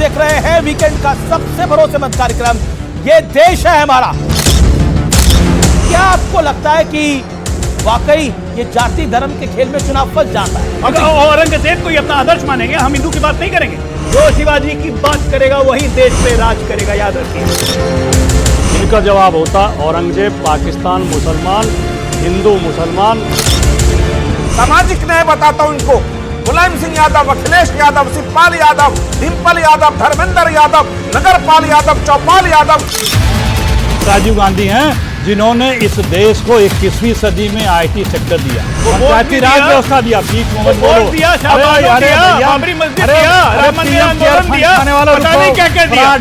देख रहे हैं वीकेंड का सबसे भरोसेमंद कार्यक्रम ये देश है हमारा। क्या आपको लगता है कि वाकई ये जाति धर्म के खेल में चुनाव फंस जाता है? अगर औरंगजेब को ही अपना आदर्श मानेंगे, हम हिंदू की बात नहीं करेंगे। जो शिवाजी की बात करेगा वही देश पे राज करेगा, याद रखिए। इनका जवाब होता औरंगजेब, पाकिस्तान मुसलमान, हिंदू मुसलमान। सामाजिक न्याय बताता हूं इनको। मुलायम सिंह यादव, अखिलेश यादव, शिवपाल यादव, डिम्पल यादव, धर्मेंद्र यादव, नगरपाल यादव, चौपाल यादव। राजीव गांधी हैं जिन्होंने इस देश को 21वीं सदी में आईटी सेक्टर दिया, पंचायती राज व्यवस्था दिया, बीच मोहम्मद बोलो दिया, बाबरी मस्जिद दिया, राम मंदिर आंदोलन दिया, पता नहीं क्या क्या दिया।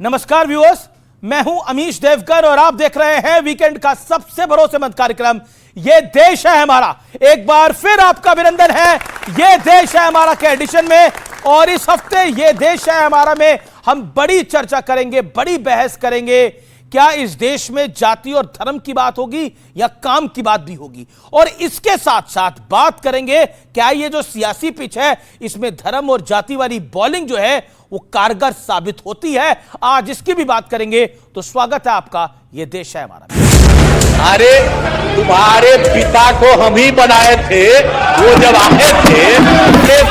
नमस्कार व्यूअर्स, मैं हूं अमीश देवकर और आप देख रहे हैं वीकेंड का सबसे भरोसेमंद कार्यक्रम ये देश है हमारा। एक बार फिर आपका अभिनंदन है ये देश है हमारा के एडिशन में। और इस हफ्ते ये देश है हमारा में हम बड़ी चर्चा करेंगे, बड़ी बहस करेंगे। क्या इस देश में जाति और धर्म की बात होगी या काम की बात भी होगी? और इसके साथ साथ बात करेंगे क्या ये जो सियासी पिच है इसमें धर्म और जाति वाली बॉलिंग जो है वो कारगर साबित होती है? आज इसकी भी बात करेंगे। तो स्वागत है आपका ये देश है हमारा। अरे तुम्हारे पिता को हम ही बनाए थे, वो जब आए थे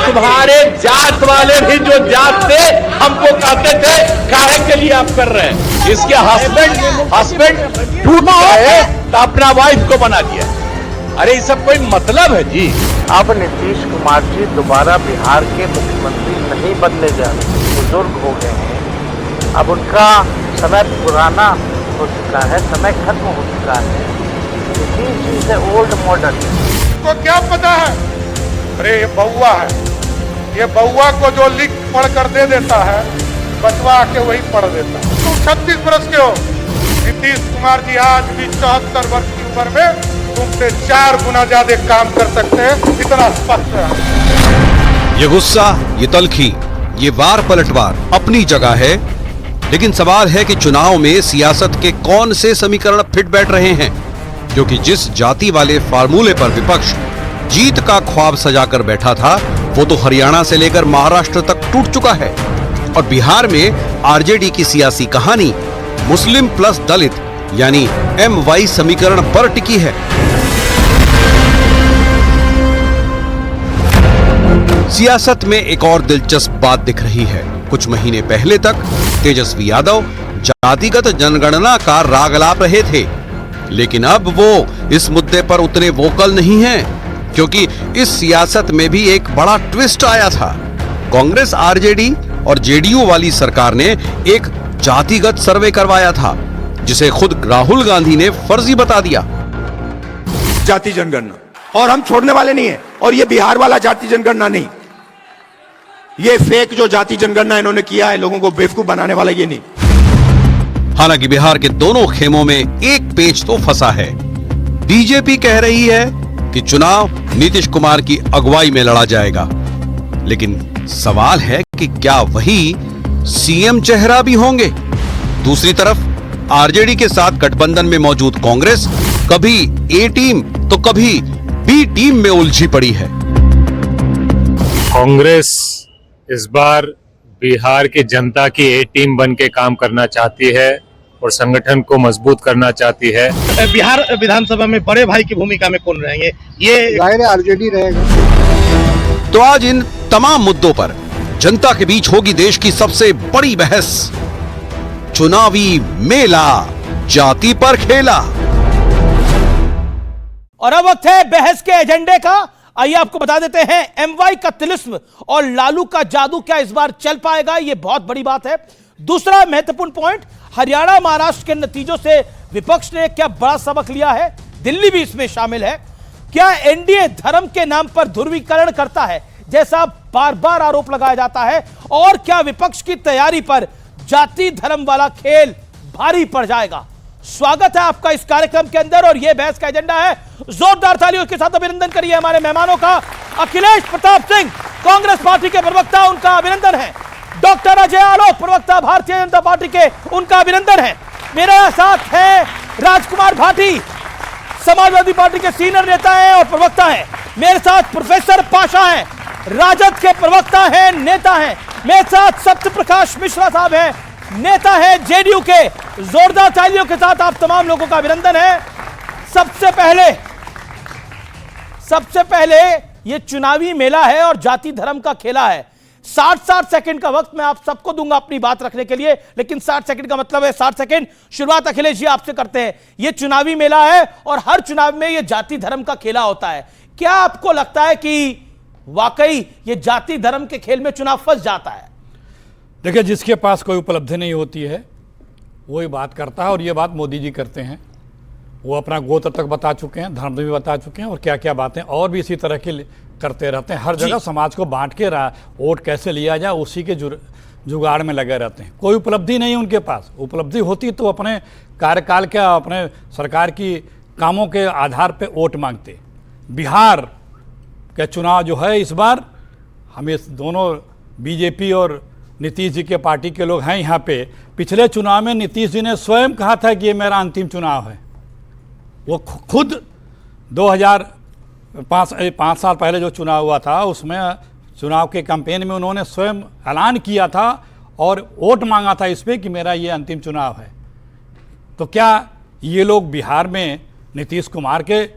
तुम्हारे जात वाले भी जो जात थे हमको कहते थे काहे के लिए आप कर रहे हैं। इसके हस्बैंड टूट गए तो अपना वाइफ को बना दिया। अरे ये सब कोई मतलब है जी? अब नीतीश कुमार जी दोबारा बिहार के मुख्यमंत्री नहीं बनने जा रहे, बुजुर्ग हो गए हैं। अब उनका समय पुराना हो चुका है, समय खत्म हो चुका है। नीतीश से ओल्ड मॉडल को क्या पता है? अरे ये बउआ है, ये बउआ को जो लिख पढ़ कर दे देता है बचवा आके वही पढ़ देता है। तुम 36 वर्ष के हो, नीतीश कुमार जी आज भी 74 वर्ष की उम्र में तुमसे 4 गुना ज्यादा काम कर सकते हैं, इतना स्पष्ट है। ये गुस्सा, ये तल्खी, ये वार पलटवार अपनी जगह है, लेकिन सवाल है कि चुनाव में सियासत के कौन से समीकरण फिट बैठ रहे हैं, क्योंकि जिस जाति वाले फार्मूले पर विपक्ष जीत का ख्वाब सजाकर बैठा था वो तो हरियाणा से लेकर महाराष्ट्र तक टूट चुका है। और बिहार में आरजेडी की सियासी कहानी मुस्लिम प्लस दलित यानी MY समीकरण पर टिकी है। सियासत में एक और दिलचस्प बात दिख रही है। कुछ महीने पहले तक तेजस्वी यादव जातिगत जनगणना का राग अलाप रहे थे, लेकिन अब वो इस मुद्दे पर उतने वोकल नहीं हैं, क्योंकि इस सियासत में भी एक बड़ा ट्विस्ट आया था। कांग्रेस, आरजेडी और जेडीयू वाली सरकार ने एक जातिगत सर्वे करवाया था, जिसे खुद राहुल गांधी ने फर्जी बता दिया। जाति जनगणना, और हम छोड़ने वाले नहीं है। और ये बिहार वाला जाति जनगणना नहीं, ये फेक जो जाति जनगणना इन्होंने किया है लोगों को बेवकूफ बनाने वाला, ये नहीं। हालांकि बिहार के दोनों खेमों में एक पेच तो फंसा है। बीजेपी कह रही है कि चुनाव नीतीश कुमार की अगुवाई में लड़ा जाएगा, लेकिन सवाल है कि क्या वही सीएम चेहरा भी होंगे? दूसरी तरफ आरजेडी के साथ गठबंधन में मौजूद कांग्रेस कभी ए टीम तो कभी बी टीम में उलझी पड़ी है। कांग्रेस इस बार बिहार की जनता की ए टीम बन के काम करना चाहती है और संगठन को मजबूत करना चाहती है। बिहार विधानसभा में बड़े भाई की भूमिका में कौन रहेंगे? ये जाहिर आरजेडी रहेगा। तो आज इन तमाम मुद्दों पर जनता के बीच होगी देश की सबसे बड़ी बहस। चुनावी मेला, जाति पर खेला। और अब वक्त है बहस के एजेंडे का। आइए आपको बता देते हैं MY का तिलिस्म और लालू का जादू क्या इस बार चल पाएगा, यह बहुत बड़ी बात है। दूसरा महत्वपूर्ण पॉइंट, हरियाणा महाराष्ट्र के नतीजों से विपक्ष ने क्या बड़ा सबक लिया है, दिल्ली भी इसमें शामिल है। क्या एनडीए धर्म के नाम पर ध्रुवीकरण करता है जैसा बार बार आरोप लगाया जाता है, और क्या विपक्ष की तैयारी पर जाति धर्म वाला खेल भारी पड़ जाएगा? स्वागत है आपका इस कार्यक्रम के अंदर और यह बहस का एजेंडा है। जोरदार तालियों के साथ अभिनंदन करिए हमारे मेहमानों का। अखिलेश प्रताप सिंह कांग्रेस पार्टी के प्रवक्ता, उनका अभिनंदन है। डॉक्टर अजय आलोक प्रवक्ता भारतीय जनता पार्टी के, उनका अभिनंदन है। मेरे साथ है राजकुमार भाटी, समाजवादी पार्टी के सीनियर नेता हैं और प्रवक्ता हैं। मेरे साथ प्रोफेसर पाशा हैं, राजद के प्रवक्ता हैं, नेता हैं। मेरे साथ सत्य प्रकाश मिश्रा साहब हैं, नेता हैं जेडीयू के। जोरदार तालियों के साथ आप तमाम लोगों का अभिनंदन है। सबसे पहले यह चुनावी मेला है और जाति धर्म का खेला है। 60 सेकंड का वक्त मैं आप सबको दूंगा अपनी बात रखने के लिए, लेकिन 60 सेकंड का मतलब है 60 सेकंड। शुरुआत अखिलेश जी आपसे करते हैं। यह चुनावी मेला है और हर चुनाव में यह जाति धर्म का खेला होता है। क्या आपको लगता है कि वाकई यह जाति धर्म के खेल में चुनाव फंस जाता है? देखिए, जिसके पास कोई उपलब्धि नहीं होती है वो ये बात करता है, और ये बात मोदी जी करते हैं। वो अपना गोत्र तक बता चुके हैं, धर्म भी बता चुके हैं, और क्या क्या बातें और भी इसी तरह की करते रहते हैं। हर जगह समाज को बांट के वोट कैसे लिया जाए उसी के जुगाड़ में लगे रहते हैं। कोई उपलब्धि नहीं उनके पास। उपलब्धि होती तो अपने कार्यकाल के, अपने सरकार की कामों के आधार पे वोट मांगते। बिहार का चुनाव जो है इस बार, हम इस दोनों बीजेपी और नीतीश जी के पार्टी के लोग हैं यहाँ पे। पिछले चुनाव में नीतीश जी ने स्वयं कहा था कि ये मेरा अंतिम चुनाव है। वो खुद 2005 साल पहले जो चुनाव हुआ था उसमें चुनाव के कैंपेन में उन्होंने स्वयं ऐलान किया था और वोट मांगा था इस पे कि मेरा ये अंतिम चुनाव है। तो क्या ये लोग बिहार में नीतीश कुमार के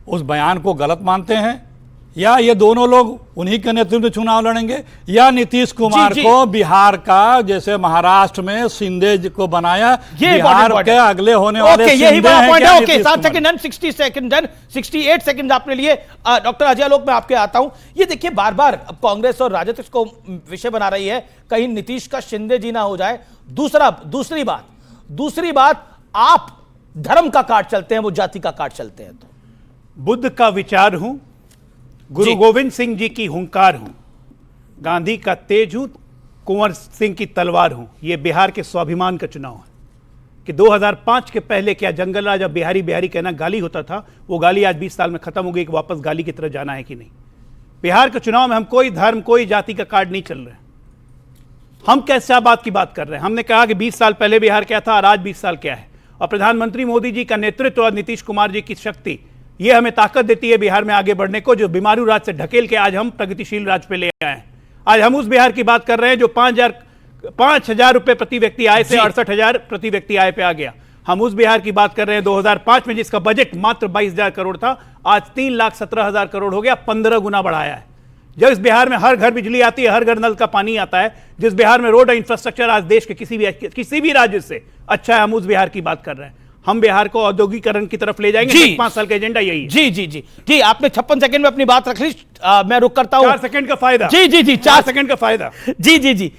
उस बयान को गलत मानते हैं, या ये दोनों लोग उन्हीं के नेतृत्व में चुनाव लड़ेंगे, या नीतीश कुमार को बिहार का जैसे महाराष्ट्र में शिंदे को बनाया, बिहार के अगले होने वाले यही पॉइंट है। Okay, 7 second done, 60 second done, 68 second आपने लिए। डॉक्टर अजय आलोक मैं आपके आता हूं। ये देखिए, बार बार अब कांग्रेस और राजद इसको विषय बना रही है, कहीं नीतीश का शिंदे जी ना हो जाए। दूसरी बात, आप धर्म का कार्ड चलते हैं, वो जाति का कार्ड चलते हैं। तो बुद्ध का विचार हूं, गुरु गोविंद सिंह जी की हुंकार हूं, गांधी का तेज हूं, कुंवर सिंह की तलवार हूं। यह बिहार के स्वाभिमान का चुनाव है कि 2005 के पहले क्या जंगल राज अब बिहारी बिहारी कहना गाली होता था, वो गाली आज 20 साल में खत्म हो गई कि वापस गाली की तरफ जाना है कि नहीं। बिहार के चुनाव में हम कोई धर्म कोई जाति का कार्ड नहीं चल रहे। हम कैसे बात की बात कर रहे हैं? हमने कहा कि 20 साल पहले बिहार क्या था और आज 20 साल क्या है, और प्रधानमंत्री मोदी जी का नेतृत्व और नीतीश कुमार जी की शक्ति, ये हमें ताकत देती है बिहार में आगे बढ़ने को, जो बीमारू राज से ढकेल के आज हम प्रगतिशील राज पे ले आए हैं। आज हम उस बिहार की बात कर रहे हैं जो 5,000 रुपए प्रति व्यक्ति आय से 68,000 प्रति व्यक्ति आय पे आ गया। हम उस बिहार की बात कर रहे हैं 2005 में जिसका बजट मात्र 22,000 करोड़ था, आज 3,17,000 करोड़ हो गया, 15 गुना बढ़ाया है। जो इस बिहार में हर घर बिजली आती है, हर घर नल का पानी आता है, जिस बिहार में रोड इंफ्रास्ट्रक्चर आज देश के किसी भी राज्य से अच्छा है, हम उस बिहार की बात कर रहे हैं। हम बिहार को औद्योगिकरण की तरफ ले जाएंगे। 5 साल का एजेंडा यही है। जी, आपने 56 सेकंड में अपनी बात रख ली। मैं रुक करता हूं। 4 सेकंड का फायदा। जी, 4 सेकंड का फायदा। जी,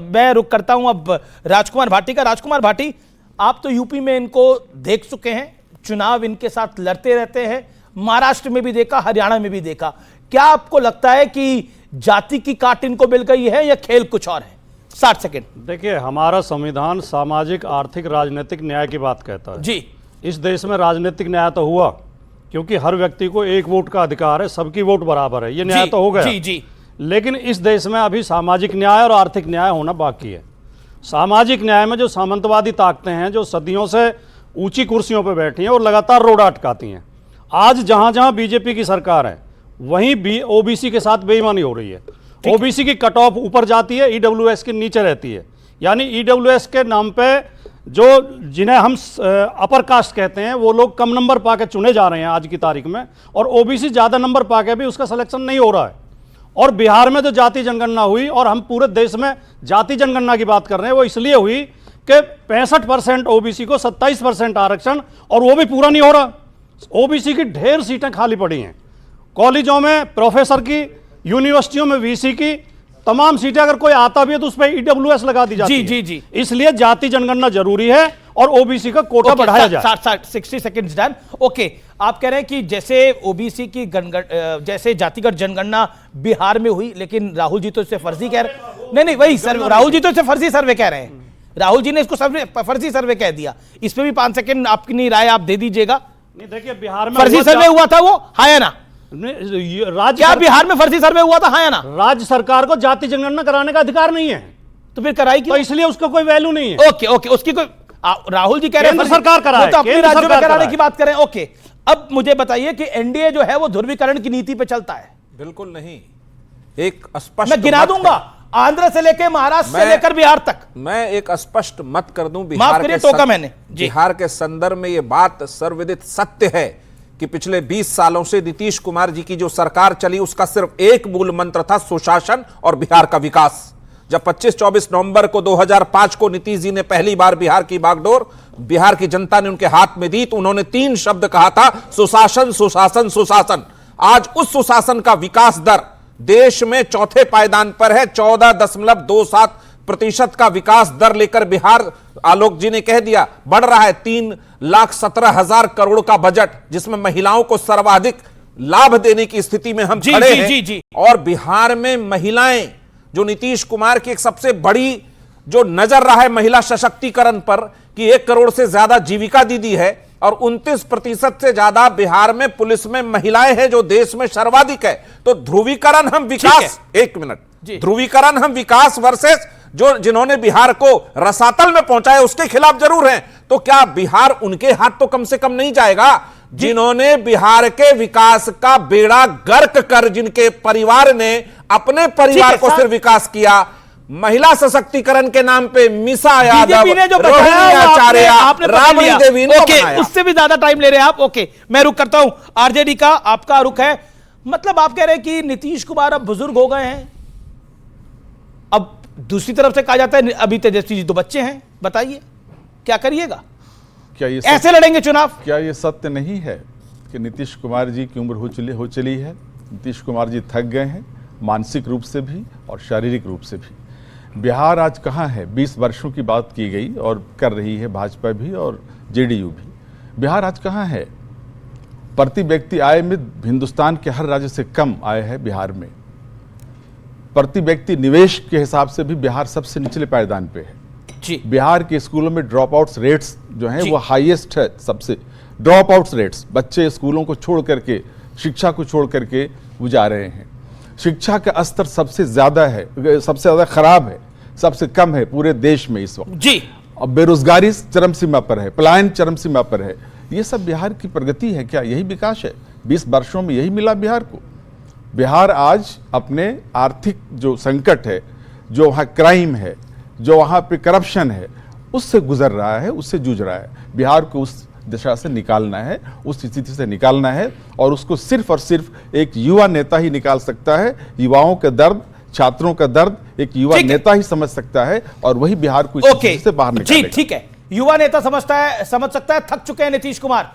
मैं रुक करता हूं अब राजकुमार भाटी का। राजकुमार भाटी, आप तो यूपी में इनको देख चुके हैं, चुनाव इनके साथ लड़ते रहते हैं, महाराष्ट्र में भी देखा, हरियाणा में भी देखा। क्या आपको लगता है कि जाति की काट इनको मिल गई है या खेल कुछ और है? 60 सेकंड। देखिए, हमारा संविधान सामाजिक, आर्थिक, राजनीतिक न्याय की बात कहता है। जी, इस देश में राजनीतिक न्याय तो हुआ, क्योंकि हर व्यक्ति को एक वोट का अधिकार है, सबकी वोट बराबर है, ये न्याय तो हो गया। जी। लेकिन इस देश में अभी सामाजिक न्याय और आर्थिक न्याय होना बाकी है। सामाजिक न्याय में जो सामंतवादी ताकतें हैं, जो सदियों से ऊंची कुर्सियों पर बैठी हैं और लगातार रोड अटकाती हैं, आज जहां जहां बीजेपी की सरकार है वहीं ओबीसी के साथ बेईमानी हो रही है। ओबीसी की कट ऑफ ऊपर जाती है, ईडब्ल्यूएस के नीचे रहती है। यानी ईडब्ल्यूएस के नाम पे जो जिन्हें हम अपर कास्ट कहते हैं, वो लोग कम नंबर पाके चुने जा रहे हैं आज की तारीख में, और ओबीसी ज़्यादा नंबर पाके भी उसका सिलेक्शन नहीं हो रहा है। और बिहार में जो जाति जनगणना हुई, और हम पूरे देश में जाति जनगणना की बात कर रहे हैं, वो इसलिए हुई कि 65% ओबीसी को 27% आरक्षण, और वो भी पूरा नहीं हो रहा। ओबीसी की ढेर सीटें खाली पड़ी हैं, कॉलेजों में प्रोफेसर की, यूनिवर्सिटियों में वीसी की, तमाम सीटें अगर कोई आता भी है तो उस पर ईडब्ल्यूएस लगा दी जाती है। जी। इसलिए जाति जनगणना जरूरी है और ओबीसी का कोटा बढ़ाया जाए। 60 सेकंड्स डन। ओके, आप कह रहे हैं कि जैसे ओबीसी की जैसे जातिगत जनगणना बिहार में हुई, लेकिन राहुल जी तो इसे फर्जी कह रहे। नहीं, वही सर, राहुल जी तो इसे फर्जी सर्वे कह रहे हैं। राहुल जी ने इसको फर्जी सर्वे कह दिया। इस पे भी 5 सेकंड आपकी राय आप दे दीजिएगा। नहीं, देखिए, बिहार में फर्जी सर्वे हुआ था, वो हाँ या ना? क्या बिहार में फर्जी सर्वे हुआ था, हाँ या ना? राज्य सरकार को जाति जनगणना कराने का अधिकार नहीं है, तो फिर कराई क्यों? तो इसलिए उसका कोई वैल्यू नहीं है। ओके, उसकी कोई राहुल जी कह रहे हैं केंद्र सरकार कराए, वो तो अपने केंद्र राज्यों में सरकार कराने कराए। की बात करें। ओके, अब मुझे बताइए कि एनडीए जो है वो ध्रुवीकरण की नीति पे चलता है। बिल्कुल नहीं, एक स्पष्ट मैं गिना मत दूंगा, है। आंध्र से लेकर महाराष्ट्र से मैं- लेकर बिहार तक। मैं एक स्पष्ट मत कर दूं, माफ करिए, टोका मैंने। जी। बिहार के संदर्भ में यह बात सर्वविदित सत्य है कि पिछले 20 सालों से नीतीश कुमार जी की जो सरकार चली उसका सिर्फ एक मूल मंत्र था, सुशासन और बिहार का विकास। जब 25-24 नवंबर को 2005 को नीतीश जी ने पहली बार बिहार की बागडोर बिहार की जनता ने उनके हाथ में दी तो उन्होंने 3 शब्द कहा था, सुशासन सुशासन सुशासन। आज उस सुशासन का विकास दर देश में चौथे पायदान पर है। 14.27% का विकास दर लेकर बिहार, आलोक जी ने कह दिया, बढ़ रहा है। 3,17,000 करोड़ का बजट, जिसमें महिलाओं को सर्वाधिक लाभ देने की स्थिति में हम खड़े हैं। और बिहार में महिलाएं, जो नीतीश कुमार की एक सबसे बड़ी जो नजर रहा है महिला सशक्तिकरण पर कि 1 करोड़ से ज्यादा जीविका दीदी है और 29% से ज्यादा बिहार में पुलिस में महिलाएं हैं, जो देश में सर्वाधिक है। तो ध्रुवीकरण हम विकास, एक मिनट, ध्रुवीकरण हम विकास वर्सेस जो जिन्होंने बिहार को रसातल में पहुंचाया उसके खिलाफ जरूर हैं। तो क्या बिहार उनके हाथ तो कम से कम नहीं जाएगा जिन्होंने बिहार के विकास का बेड़ा गर्क कर, जिनके परिवार ने अपने परिवार को सिर्फ विकास किया। महिला सशक्तिकरण के नाम पे मिसा यादव, ने जो रोहिणी आचार्य, राबड़ी देवी, उससे भी ज्यादा टाइम ले रहे हैं आप। ओके, मैं रुक करता हूं। आरजेडी का आपका रुख है, मतलब आप कह रहे हैं कि नीतीश कुमार अब बुजुर्ग हो गए हैं। अब दूसरी तरफ से कहा जाता है अभी तेजस्वी जी तो बच्चे हैं, बताइए क्या करिएगा? क्या ये ऐसे लड़ेंगे चुनाव? क्या ये सत्य नहीं है कि नीतीश कुमार जी की उम्र हो चली है? नीतीश कुमार जी थक गए हैं, मानसिक रूप से भी और शारीरिक रूप से भी। बिहार आज कहाँ है? 20 वर्षों की बात की गई और कर रही है भाजपा भी और जेडीयू भी। बिहार आज कहाँ है? प्रति व्यक्ति आय में हिंदुस्तान के हर राज्य से कम आय है बिहार में। प्रति व्यक्ति निवेश के हिसाब से भी बिहार सबसे निचले पायदान पे है जी। बिहार के स्कूलों में ड्रॉप आउट्स रेट्स जो हैं वो हाईएस्ट है सबसे। ड्रॉप आउट्स रेट्स, बच्चे स्कूलों को छोड़ करके, शिक्षा को छोड़ करके वो जा रहे हैं। शिक्षा का स्तर सबसे ज्यादा है, सबसे ज्यादा खराब है, सबसे कम है पूरे देश में इस वक्त जी। अब बेरोजगारी चरम सीमा पर है, पलायन चरम सीमा पर है। ये सब बिहार की प्रगति है क्या? यही विकास है? 20 वर्षों में यही मिला बिहार को? बिहार आज अपने आर्थिक जो संकट है, जो वहाँ क्राइम है, जो वहाँ पे करप्शन है, उससे गुजर रहा है, उससे जूझ रहा है। बिहार को उस दिशा से निकालना है, उस स्थिति से निकालना है, और उसको सिर्फ और सिर्फ एक युवा नेता ही निकाल सकता है। युवाओं का दर्द, छात्रों का दर्द एक युवा नेता ही समझ सकता है, और वही बिहार को इस स्थिति से बाहर निकालेगा। ठीक है, युवा नेता समझ सकता है। थक चुके हैं नीतीश कुमार।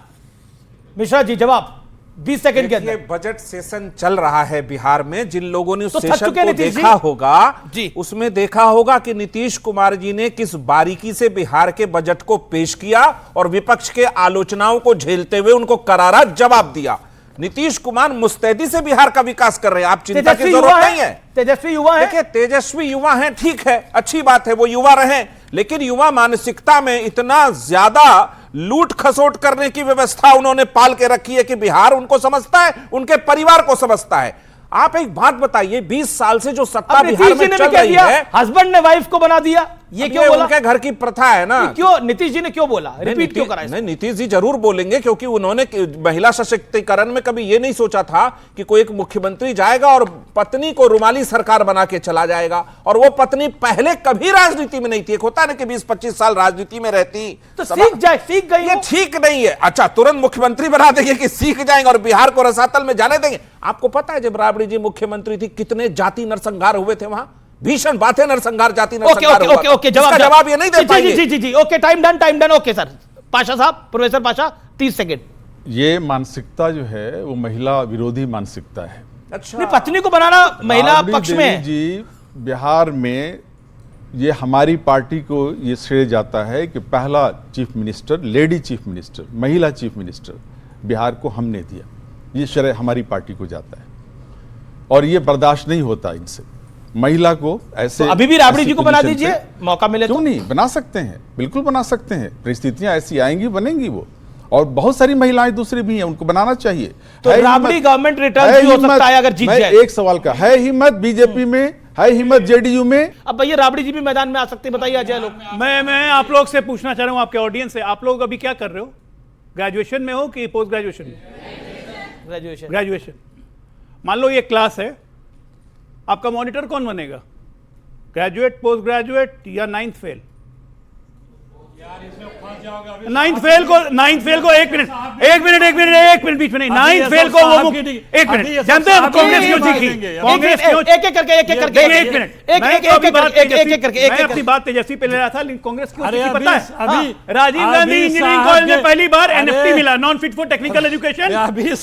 मिश्रा जी जवाब 20 सेकंड के अंदर। बजट सेशन चल रहा है बिहार में, जिन लोगों ने उस तो सेशन को देखा होगा उसमें देखा होगा कि नीतीश कुमार जी ने किस बारीकी से बिहार के बजट को पेश किया और विपक्ष के आलोचनाओं को झेलते हुए उनको करारा जवाब दिया। नीतीश कुमार मुस्तैदी से बिहार का विकास कर रहे हैं, आप चिंता की जरूरत नहीं है। तेजस्वी युवा है, देखिए तेजस्वी युवा हैं, ठीक है, अच्छी बात है वो युवा रहे, लेकिन युवा मानसिकता में इतना ज्यादा लूट खसोट करने की व्यवस्था उन्होंने पाल के रखी है कि बिहार उनको समझता है, उनके परिवार को समझता है। आप एक बात बताइए, 20 साल से जो सत्ता बिहार में चल रही है, हस्बैंड ने वाइफ को बना दिया, ये क्यों बोला? उनके घर की प्रथा है ना। क्यों नीतीश जी ने क्यों बोला? रिपीट क्यों करा? नहीं, नीतीश जी जरूर बोलेंगे, क्योंकि उन्होंने महिला सशक्तिकरण में कभी ये नहीं सोचा था कि कोई एक मुख्यमंत्री जाएगा और पत्नी को रुमाली सरकार बना के चला जाएगा। और वो पत्नी पहले कभी राजनीति में नहीं थी। एक होता है ना कि 20-25 साल राजनीति में रहती तो सीख गई। ये ठीक नहीं है। अच्छा, तुरंत मुख्यमंत्री बना देंगे कि सीख जाएंगे और बिहार को रसातल में जाने देंगे? आपको पता है जब राबड़ी जी मुख्यमंत्री थी कितने जाति नरसंहार हुए थे वहां? भीषण बातें, नरसंहार, जाति नरसंहार। ओके, जवाब ये नहीं दे पाएंगे। जी, okay, time done. Okay sir, Pasha साहब, प्रोफेसर पाशा, 30 सेकंड। ये मानसिकता जो है वो महिला विरोधी मानसिकता है। अच्छा, पत्नी को बनाना महिला पक्ष में है जी। बिहार में ये हमारी पार्टी को ये श्रेय जाता है कि पहला chief minister, lady chief minister, महिला चीफ मिनिस्टर बिहार को हमने दिया। ये श्रेय हमारी पार्टी को जाता है और ये बर्दाश्त नहीं होता इनसे। महिला को ऐसे तो अभी भी राबड़ी जी को बना दीजिए, मौका मिले क्यों नहीं? बना सकते हैं, बिल्कुल बना सकते हैं। परिस्थितियां ऐसी आएंगी, बनेंगी वो। और बहुत सारी महिलाएं दूसरी भी हैं, उनको बनाना चाहिए। तो राबड़ी गवर्नमेंट रिटर्न भी हो सकता है अगर जीत जाए। एक सवाल का है हिम्मत बीजेपी में, है हिम्मत जेडीयू में? अब भैया राबड़ी जी भी मैदान में आ सकते हैं, बताइए अजय लोग। मैं आप लोग से पूछना चाह रहा हूं, आपके ऑडियंस से, आप लोग अभी क्या कर रहे हो? ग्रेजुएशन में हो कि पोस्ट ग्रेजुएशन में? ग्रेजुएशन। मान लो ये क्लास है, आपका मॉनिटर कौन बनेगा? ग्रेजुएट, पोस्ट ग्रेजुएट या 9th फेल? 9th फेल को एक मिनट बीच में नहीं, 9th फेल को वो एक मिनट जानते हैं कांग्रेस क्यों जीती? कांग्रेस क्यों? एक एक करके मैं अपनी बात तेजस्वी पे ले रहा था, लेकिन कांग्रेस क्यों जीती पता है? अभी राजीव गांधी इंजीनियरिंग कॉलेज में पहली बार एनएफटी मिला, non fit for technical education,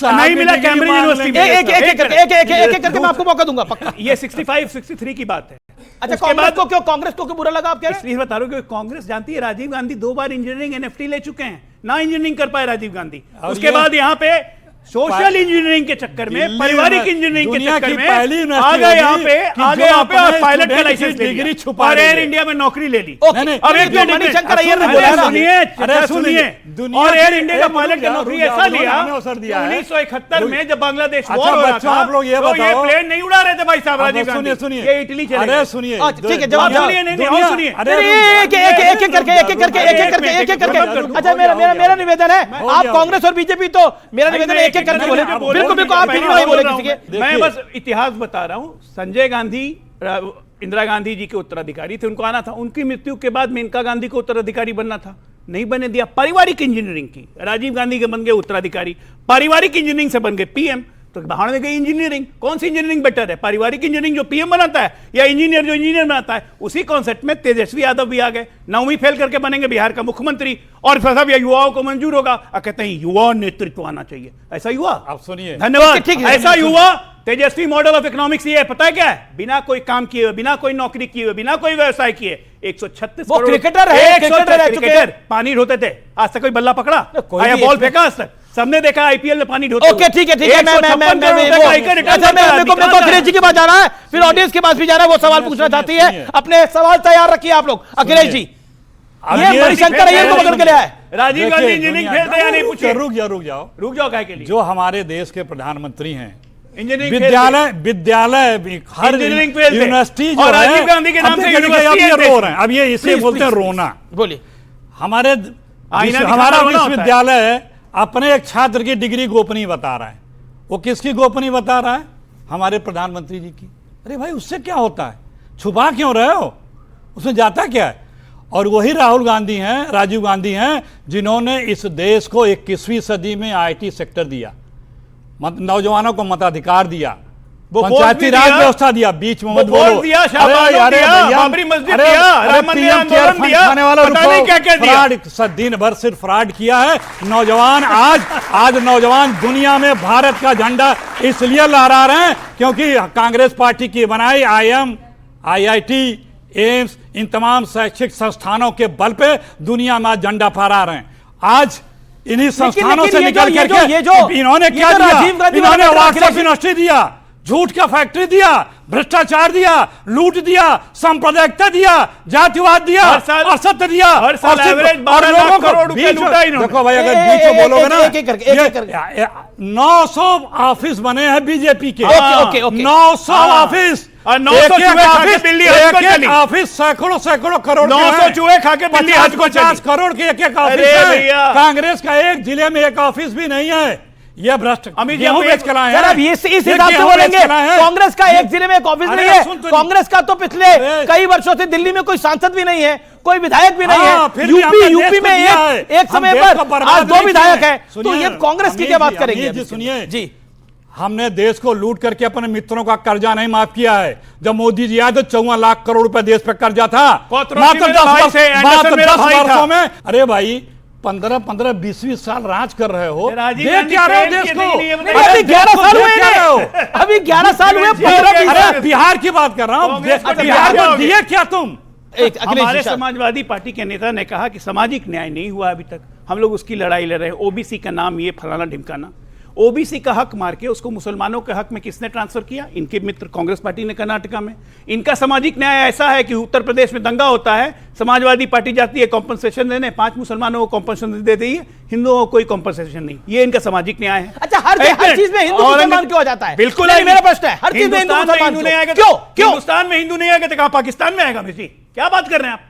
नहीं मिला कैम्ब्रिज यूनिवर्सिटी में। एक करके मैं आपको मौका दूंगा पक्का। ये 65-63 की बात है। अच्छा, कांग्रेस को क्यों बुरा लगा आप कह रहे हैं? इसलिए बता रहा हूं कि कांग्रेस जानती है राजीव गांधी 2 बार इंजीनियरिंग एनएफटी ले चुके हैं, ना इंजीनियरिंग कर पाए राजीव गांधी। उसके बाद यहां पे सोशल इंजीनियरिंग के चक्कर में, पारिवारिक इंजीनियरिंग के चक्कर में आ गए यहाँ पे और पायलट का लाइसेंस डिग्री छुपा और एयर इंडिया में नौकरी ले ली। अब एक मणिशंकर अय्यर ने बोला, सुनिए, और एयर इंडिया का पायलट का नौकरी ऐसा लिया 1971 में जब बांग्लादेश वॉर हो रहा था, तो ये प्लेन नहीं उड़ा रहे थे भाई साहब राजीव गांधी, ये इटली चले गए। सुनिए, ठीक है, जवाब सुनिए, सुनिए, एक करके। अच्छा, मेरा निवेदन है, आप कांग्रेस और बीजेपी, तो मेरा निवेदन है करके बोले, बिल्कुल आप नहीं बोले किसी के। मैं बस इतिहास बता रहा हूं। संजय गांधी इंदिरा गांधी जी के उत्तराधिकारी थे, उनको आना था। उनकी मृत्यु के बाद मेनका गांधी को उत्तराधिकारी बनना था, नहीं बने दिया। पारिवारिक इंजीनियरिंग की, राजीव गांधी के बन गए उत्तराधिकारी, पारिवारिक इंजीनियरिंग से बन गए पीएम। तो बाहर में गई इंजीनियरिंग। कौन सी इंजीनियरिंग बेटर है, पारिवारिक इंजीनियरिंग जो पीएम बनाता है या इंजीनियर जो इंजीनियर बनाता है? उसी कॉन्सेप्ट में तेजस्वी यादव भी आ गए, 9वीं फेल करके बनेंगे बिहार का मुख्यमंत्री, और सब युवाओं को मंजूर होगा। कहते हैं युवा नेतृत्व आना चाहिए, ऐसा युवा। आप सुनिए, धन्यवाद। ऐसा युवा तेजस्वी मॉडल ऑफ इकोनॉमिक्स ये है, पता है क्या है? बिना कोई काम किए हुए, बिना कोई नौकरी किए हुए, बिना कोई व्यवसाय किए 136 करोड़ क्रिकेटर है, क्रिकेटर पानी ढोते थे। आज तक कोई बल्ला पकड़ा या बॉल फेंका? आज तक सबने देखा आईपीएल में पानी ढोते। ओके, ठीक है, मैं अखिलेश जी के पास जाना है, फिर ऑडियंस के पास भी जाना है, वो सवाल पूछना चाहती है। अपने सवाल तैयार रखिए आप लोग। अखिलेश जी, ये मणिशंकर अय्यर को पकड़ के लिया है। राजीव गांधी इंजीनियरिंग फेल थे या नहीं? पूछिए। रुक जाओ क्या के लिए? जो हमारे देश के प्रधानमंत्री हैं, इंजीनियरिंग विद्यालय हर यूनिवर्सिटी और राजीव गांधी के नाम से यूनिवर्सिटी रो रहे हैं। अब ये इसे बोलते हैं रोना। बोलिए। हमारा विश्वविद्यालय अपने एक छात्र की डिग्री गोपनीय बता रहा है। वो किसकी गोपनीय बता रहा है? हमारे प्रधानमंत्री जी की। अरे भाई, उससे क्या होता है? छुपा क्यों रहे हो? उसमें जाता क्या है? और वही राहुल गांधी हैं, राजीव गांधी हैं, जिन्होंने इस देश को 21वीं सदी में आईटी सेक्टर दिया, नौजवानों को मताधिकार दिया, पंचायती राज व्यवस्था दिया। बीच में मत बोलो। दिन भर सिर्फ फ्रॉड किया है। नौजवान आज नौजवान दुनिया में भारत का झंडा इसलिए लहरा रहे हैं क्योंकि कांग्रेस पार्टी की बनाई IIM, IIT, एम्स, इन तमाम शैक्षिक संस्थानों के बल पे दुनिया में झंडा फहरा रहे हैं। आज इन्हीं संस्थानों से निकल करके इन्होंने क्या दिया? इन्होंने व्हाट्सएप यूनिवर्सिटी दिया, झूठ का फैक्ट्री दिया, भ्रष्टाचार दिया, लूट दिया, सांप्रदायिकता दिया, जातिवाद दिया, असत्य दिया, हर साल एवरेज 12 लाख करोड़ रुपए लूटा इन्होंने। देखो भाई, अगर बीच में बोलोगे ना, 900 ऑफिस बने हैं बीजेपी के। 900 ऑफिस, 900 ऑफिस, सैकड़ों करोड़, 900 चूहे खा के बिल्ली हज को 50 करोड़ के एक ऑफिस है। कांग्रेस का एक जिले में एक ऑफिस भी नहीं है। ये भ्रष्ट गेहूं बेच के लाए हैं। अब इस हिसाब से बोलेंगे कांग्रेस का एक जिले में एक ऑफिस नहीं है। कांग्रेस का तो पिछले कई वर्षों से दिल्ली में कोई सांसद भी नहीं है, कोई विधायक भी नहीं है। यूपी में एक समय पर आज 2 विधायक है, तो ये कांग्रेस की क्या बात करेंगे? सुनिए जी, हमने देश को लूट करके अपने मित्रों का कर्जा नहीं माफ किया है। जब मोदी जी आए तो 54 लाख करोड़ रुपए देश पे कर्जा था, मात्र 10 वर्षों में। अरे भाई, 15 20 साल राज कर रहे हो, देख क्या रहे हो देश को? अभी 11 साल हुए, अभी 11 साल हुए। अरे बिहार की बात कर रहा हूँ, बिहार को दिए क्या तुम? हमारे समाजवादी पार्टी के नेता ने कहा कि सामाजिक न्याय नहीं हुआ अभी तक, हम लोग उसकी लड़ाई लड़ रहे हैं। ओबीसी का नाम ये फलाना ढिमकाना, ओबीसी का हक मार के उसको मुसलमानों के हक में किसने ट्रांसफर किया? इनके मित्र कांग्रेस पार्टी ने कर्नाटका में। इनका सामाजिक न्याय ऐसा है कि उत्तर प्रदेश में दंगा होता है, समाजवादी पार्टी जाती है कॉम्पनसेशन देने, 5 मुसलमानों को कॉम्पनसेशन दे दी है, हिंदुओं को कोई कॉम्पनसेशन नहीं। ये इनका सामाजिक न्याय है। अच्छा, हर चीज में हिंदू मुसलमान क्यों आ जाता है? बिल्कुल नहीं, मेरा प्रश्न है, हर चीज में हिंदू मुसलमान नहीं आएगा। क्यों? हिंदुस्तान में हिंदू नहीं आएगा तो कहां पाकिस्तान में आएगा? जी क्या बात कर रहे हैं आप?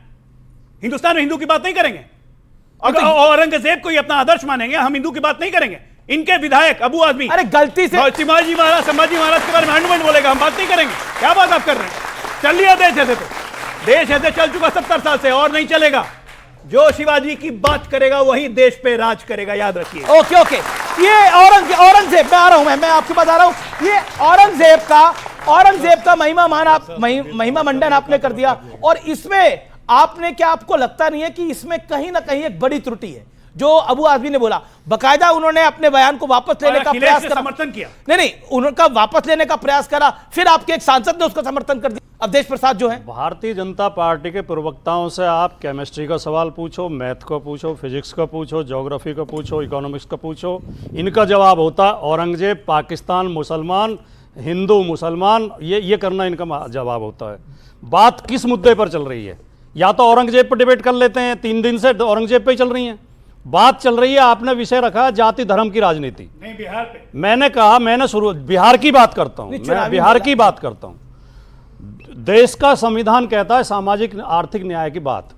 हिंदुस्तान में हिंदू की बात नहीं करेंगे? अगर औरंगजेब को अपना आदर्श मानेंगे, हम हिंदू की बात नहीं करेंगे? इनके विधायक अबू आजमी, अरे गलती से संभाजी महाराज के बारे में हनुमान बोलेगा, हम बात नहीं करेंगे? क्या बात आप कर रहे हैं? चल लिया देश ऐसे, तो देश ऐसे चल चुका 70 साल से, और नहीं चलेगा। जो शिवाजी की बात करेगा वही देश पे राज करेगा, याद रखिए। ओके ओके, ये औरंगजेब, मैं आ रहा हूं, मैं आपके पास आ रहा हूं। ये औरंगजेब का महिमा मंडन आपने कर दिया, और इसमें आपने, क्या आपको लगता नहीं है कि इसमें कहीं ना कहीं एक बड़ी त्रुटि है? जो अबू आजमी ने बोला, बकायदा उन्होंने अपने बयान को वापस लेने का प्रयास करा, समर्थन किया। नहीं, उनका वापस लेने का प्रयास करा, फिर आपके एक सांसद ने उसका समर्थन कर दिया, अवधेश प्रसाद जो है। भारतीय जनता पार्टी के प्रवक्ताओं से आप केमिस्ट्री का सवाल पूछो, मैथ को पूछो, फिजिक्स का पूछो, ज्योग्राफी का पूछो, इकोनॉमिक्स का पूछो, इनका जवाब होता औरंगजेब, पाकिस्तान, मुसलमान, हिंदू, मुसलमान, ये करना इनका जवाब होता है। बात किस मुद्दे पर चल रही है? या तो औरंगजेब पर डिबेट कर लेते हैं, 3 दिन से औरंगजेब पे ही चल रही है बात, चल रही है। आपने विषय रखा जाति धर्म की राजनीति, नहीं बिहार पे। मैंने कहा, मैंने शुरू बिहार की बात करता हूं, मैं बिहार की बात करता हूं। देश का संविधान कहता है सामाजिक आर्थिक न्याय की बात।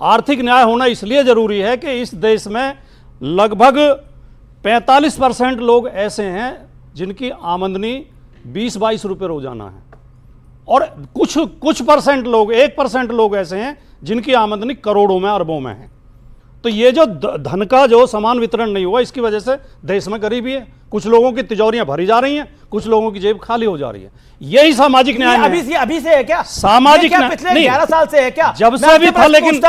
आर्थिक न्याय होना इसलिए जरूरी है कि इस देश में लगभग 45% लोग ऐसे हैं जिनकी आमदनी 20-22 रुपये रोजाना है, और कुछ परसेंट लोग, 1% लोग ऐसे हैं जिनकी आमदनी करोड़ों में, अरबों में है। तो ये जो धन का जो समान वितरण नहीं हुआ, इसकी वजह से देश में गरीबी है, कुछ लोगों की तिजोरियां भरी जा रही हैं, कुछ लोगों की जेब खाली हो जा रही है। यही सामाजिक न्याय अभी से है क्या? सामाजिक न्याय पिछले 11 साल से है क्या? जब से भी था, लेकिन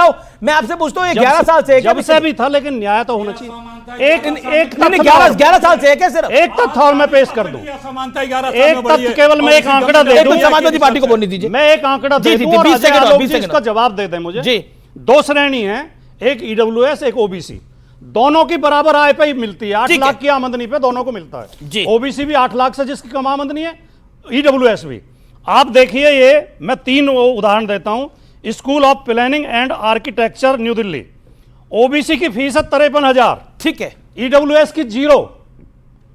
मैं आपसे पूछता हूं, 11 साल से है क्या? जब से भी था, लेकिन न्याय तो होना चाहिए। एक 11 साल से है क्या? सिर्फ एक तथ्य और मैं पेश कर दूं, एक तथ्य केवल मैं एक आंकड़ा दे दूं, समाजवादी पार्टी को बोलने दीजिए, मैं एक आंकड़ा दे दूं, 20 सेकंड का जवाब दे दें मुझे जी। 2 श्रेणी है, एक ईडब्ल्यूएस, एक ओबीसी, दोनों की बराबर आय पे ही मिलती है, 8 लाख की आमदनी पे दोनों को मिलता है। ओबीसी भी 8 लाख से जिसकी कम आमदनी है, ईडब्ल्यूएस भी। आप देखिए, ये मैं 3 उदाहरण देता हूं। School of planning and architecture, new Delhi, OBC की फीस है 53,000, ठीक है, ईडब्ल्यूएस की 0।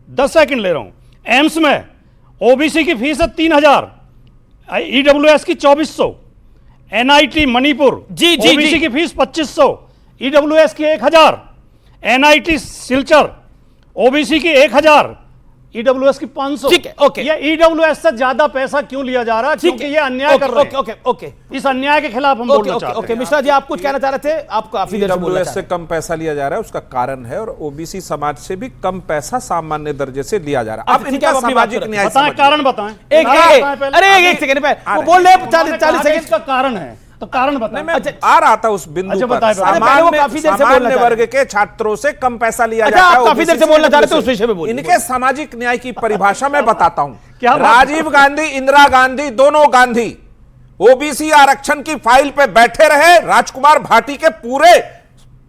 10 सेकंड ले रहा हूं। एम्स में ओबीसी की फीस है 3,000, ईडब्ल्यूएस की 2,400। एनआईटी मणिपुर, ओबीसी की फीस 2,500, ईडब्ल्यूएस की 1,000। एनआईटी सिलचर, ओबीसी की 1,000, ईडब्ल्यूएस की 500। ठीक है, ओके। ये ईडब्ल्यूएस से ज्यादा पैसा क्यों लिया जा रहा है? क्योंकि ये अन्याय कर रहे हैं। ओके, इस अन्याय के खिलाफ हम बोलना चाहते हैं। ओके, मिश्रा जी आप कुछ कहना चाह रहे थे? आप काफी देर से बोल रहे थे। से कम पैसा लिया जा रहा है, उसका कारण है, और ओबीसी समाज से भी कम पैसा सामान्य दर्जे से लिया जा रहा है। अब इनका सामाजिक न्याय बताएं, कारण बताएं। अरे एक सेकंड पे वो बोल रहे हैं 40 सेकंड का कारण है, तो कारण बताएं। मैं आ रहा था उस बिंदु पर। सामान्य वर्ग के छात्रों से कम पैसा लिया जाता है, काफी देर से बोलना चाह रहे थे, उस विषय में बोलिए। इनके सामाजिक न्याय की परिभाषा मैं बताता हूं। राजीव गांधी, इंदिरा गांधी, दोनों गांधी ओबीसी आरक्षण की फाइल पे बैठे रहे। राजकुमार भाटी के पूरे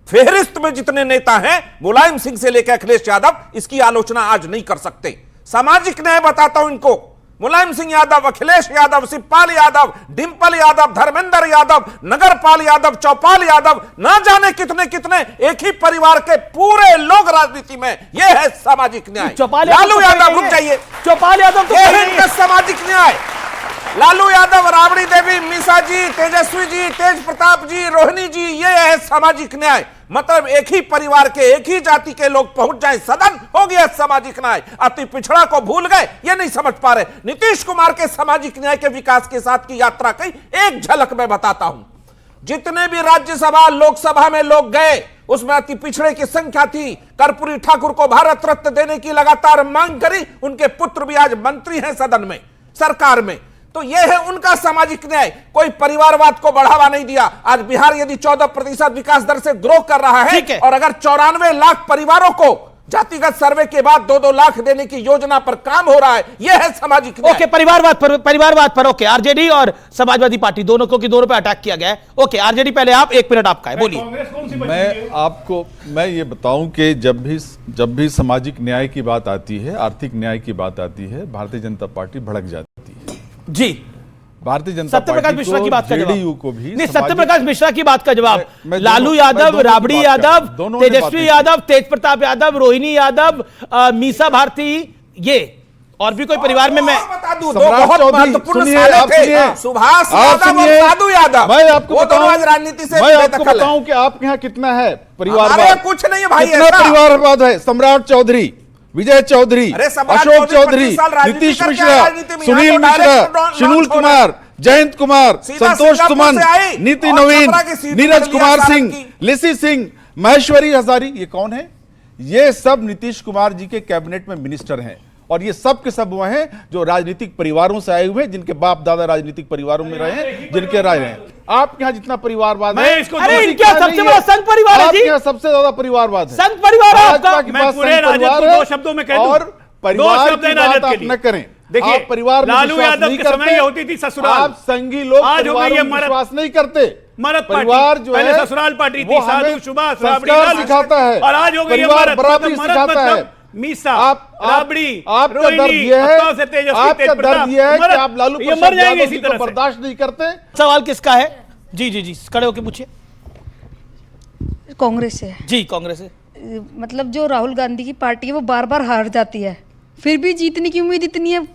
फेहरिस्त में जितने नेता हैं, मुलायम सिंह से लेकर अखिलेश यादव, इसकी आलोचना आज नहीं कर सकते। सामाजिक न्याय बताता हूं इनको। मुलायम सिंह यादव, अखिलेश यादव, शिवपाल यादव, डिंपल यादव, धर्मेंद्र यादव, नगरपाल यादव, चौपाल यादव, ना जाने कितने कितने एक ही परिवार के पूरे लोग राजनीति में। यह है सामाजिक न्याय। लालू यादव, रुक जाइए, चौपाल यादव तो है सामाजिक न्याय। लालू यादव, राबड़ी देवी, मीसा जी, तेजस्वी जी, तेज प्रताप जी, रोहिणी जी, ये है सामाजिक न्याय। मतलब एक ही परिवार के, एक ही जाति के लोग पहुंच जाए सदन, हो गया सामाजिक न्याय। अति पिछड़ा को भूल गए, ये नहीं समझ पा रहे। नीतीश कुमार के सामाजिक न्याय के विकास के साथ की यात्रा की एक झलक मैं बताता हूं। जितने भी राज्यसभा, लोकसभा में लोग गए, उसमें अति पिछड़े की संख्या थी। कर्पूरी ठाकुर को भारत रत्न देने की लगातार मांग करी, उनके पुत्र भी आज मंत्री हैं सदन में, सरकार में। तो यह है उनका सामाजिक न्याय। कोई परिवारवाद को बढ़ावा नहीं दिया। आज बिहार यदि 14% विकास दर से ग्रो कर रहा है, और अगर 94 लाख परिवारों को जातिगत सर्वे के बाद 2-2 लाख देने की योजना पर काम हो रहा है। यह है सामाजिक न्याय। ओके, परिवारवाद पर ओके, आरजेडी और समाजवादी पार्टी दोनों को दोनों पे अटैक किया गया है। ओके आरजेडी पहले आप, 1 मिनट आपका है, बोलिए। मैं ये बताऊं कि जब भी सामाजिक न्याय की बात आती है, आर्थिक न्याय की बात आती है, भारतीय जनता पार्टी भड़क जाती है। जी, भारतीय जनता सत्यप्रकाश मिश्रा की बात का जेडीयू जवाब को भी नहीं, सत्यप्रकाश मिश्रा की बात का जवाब, मैं लालू यादव, राबड़ी यादव, दोनों तेजस्वी यादव, तेज प्रताप यादव, रोहिणी यादव, मीसा भारती, ये और भी कोई परिवार में मैं बता दूं, 2 बहुत महत्वपूर्ण साले थे, सुभाष यादव और साधु यादव। मैं आपको वो दोनों आज राजनीति से मैं आपको बेदखल है। बताऊं कि आपके यहाँ कितना है परिवारवाद। हमारे कुछ नहीं है भाई, कितना ऐसा। परिवारवाद है। सम्राट चौधरी, विजय चौधरी, अरे सम्राट अशोक चौधरी चौधरी, 25 साल राजनीति नीतीश करके मिश्रा, राजनीति में, सुनील यहाँ तो मिश्रा, डायरेक्ट शिनुल लॉन्च हो रहा कुमार, जयंत कुमार, सीधा संतोष सिंगापुर सुमन, से आई नीति और नवीन, छपरा की सीट नीरज पर कुमार लिया सिंह, सारंग लिसी सिंह, महेश्वरी हजारी, ये कौन है? ये सब नीतीश कुमार जी के कैबिनेट में मिनिस्टर हैं और ये सब के सब वह हैं जो राजनीतिक परिवारों से आए हुए हैं, जिनके बाप दादा राजनीतिक परिवारों में रहे हैं, जिनके राय हैं। आपके यहाँ जितना परिवारवाद है, अरे इनके यहाँ सबसे बड़ा संघ परिवार है जी, आपके यहाँ सबसे ज्यादा परिवारवाद है। संघ परिवार है भाजपा आपका। के मैं पास पूरे संघ राजद परिवार को है 2 शब्दों में कह दूं। और 2 परिवार शब्द की हैं बात राजद आप के न लिए। करें। देखिए, आप परिवार में लालू विश्वास यादव नहीं के समय करते। ये होती थी ससुराल। आप संघी लोग आज हो गई परिवारों ये में मरद- विश्वास नहीं करते। मरद परिवार पार्टी। जो पहले है ससुराल पार्टी वो थी, साधु, हमें सुभाष, राबड़ी, संस्कार लालू। सिखाता है और आज हो गई ये परिवार मरद, बराबरी मतलब सिखाता मरद है। मतलब मीसा, आपका राबड़ी, दर्द रोहिणी, ये है, अत्ता से तेजस्वी, आपका तेज प्रताप, दर्द ये है कि मरद, आप लालू ये मर प्रसाद जाएंगे यादव इसी जी को तरह से। बर्दाश्त नहीं करते। सवाल किसका है? जी जी जी, खड़े होके पूछिए। कांग्रेस से। जी, कांग्रेस है। मतलब जो राहुल गांधी की पार्टी है वो बार बार हार जाती है, फिर भी जीतने की उम्मीद इतनी है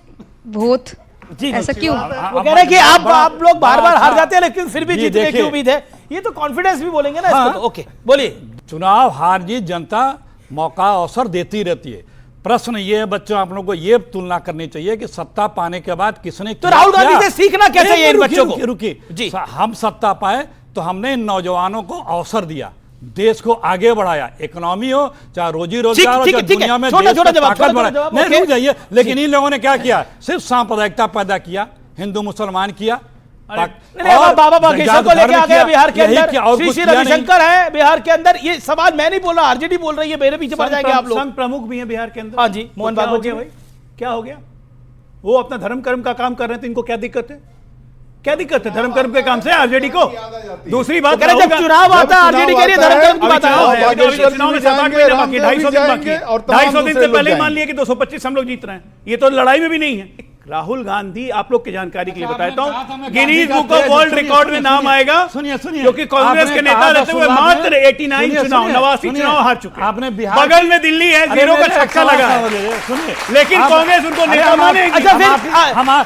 बहुत, जी, ऐसा क्यों? वो कह रहे हैं कि आप लोग बार बार हार जाते हैं लेकिन फिर भी जी, जीतने की देखिए। उम्मीद है। ये तो कॉन्फिडेंस भी बोलेंगे ना हाँ। इसको तो। ओके, बोलिए। चुनाव हार जीत जनता मौका अवसर देती रहती है। प्रश्न ये है बच्चों, आप लोगों को ये तुलना करनी चाहिए कि सत्ता पाने के बाद किसने तो राहुल गांधी से सीखना क्या चाहिए इन बच्चों को? रुकिए जी। हम सत्ता पाए तो हमने इन नौजवानों को अवसर दिया, देश को आगे बढ़ाया, इकोनॉमी हो चाहे रोजी रोजगार हो, ठीक है, चाहे ठीक है। दुनिया में छोटा देश छोटा का जवाब, ताकत छोटा बढ़ाया। जवाब, नहीं, ओके। रुक जाइए। लेकिन इन लोगों ने क्या किया? सिर्फ सांप्रदायिकता पैदा किया, हिंदू मुसलमान किया, बाबा बागेश्वर को लेके आ गया बिहार के अंदर। श्री श्री श्री रविशंकर है बिहार के अंदर। ये सवाल मैं नहीं बोल रहा, आरजेडी बोल रही है, मेरे पीछे पड़ जाएंगे आप लोग। संघ प्रमुख भी हैं बिहार के अंदर। हाँ जी, मोहन क्या हो भागवत गया जी। भाई? क्या हो गया? वो अपना धर्म कर्म का काम कर रहे हैं तो इनको क्या दिक्कत है? क्या दिक्कत है धर्म कर्म के काम से आरजेडी को? दूसरी बात, कह रहे जब चुनाव आता है आरजेडी कह रही है धर्म कर्म की बात चुनाव है, है। अभी चुनाव में 7-8 महीने बाकी, 250 दिन बाकी है। और तमाम 250 दिन दूसरे से पहले ही लोग मान लिया कि 225 हम लोग जीत रहे हैं। ये तो लड़ाई में भी नहीं है। राहुल गांधी, आप लोग की जानकारी के लिए बताता हूं, Guinness book of world record में नाम आएगा, क्योंकि कांग्रेस के नेता रहते हुए मात्र 89 चुनाव, 89 चुनाव हार चुके। आपने बिहार बगल में दिल्ली है, 0 का छक्का लगा है। लेकिन कांग्रेस उनको नेता मानेगी। अच्छा, फिर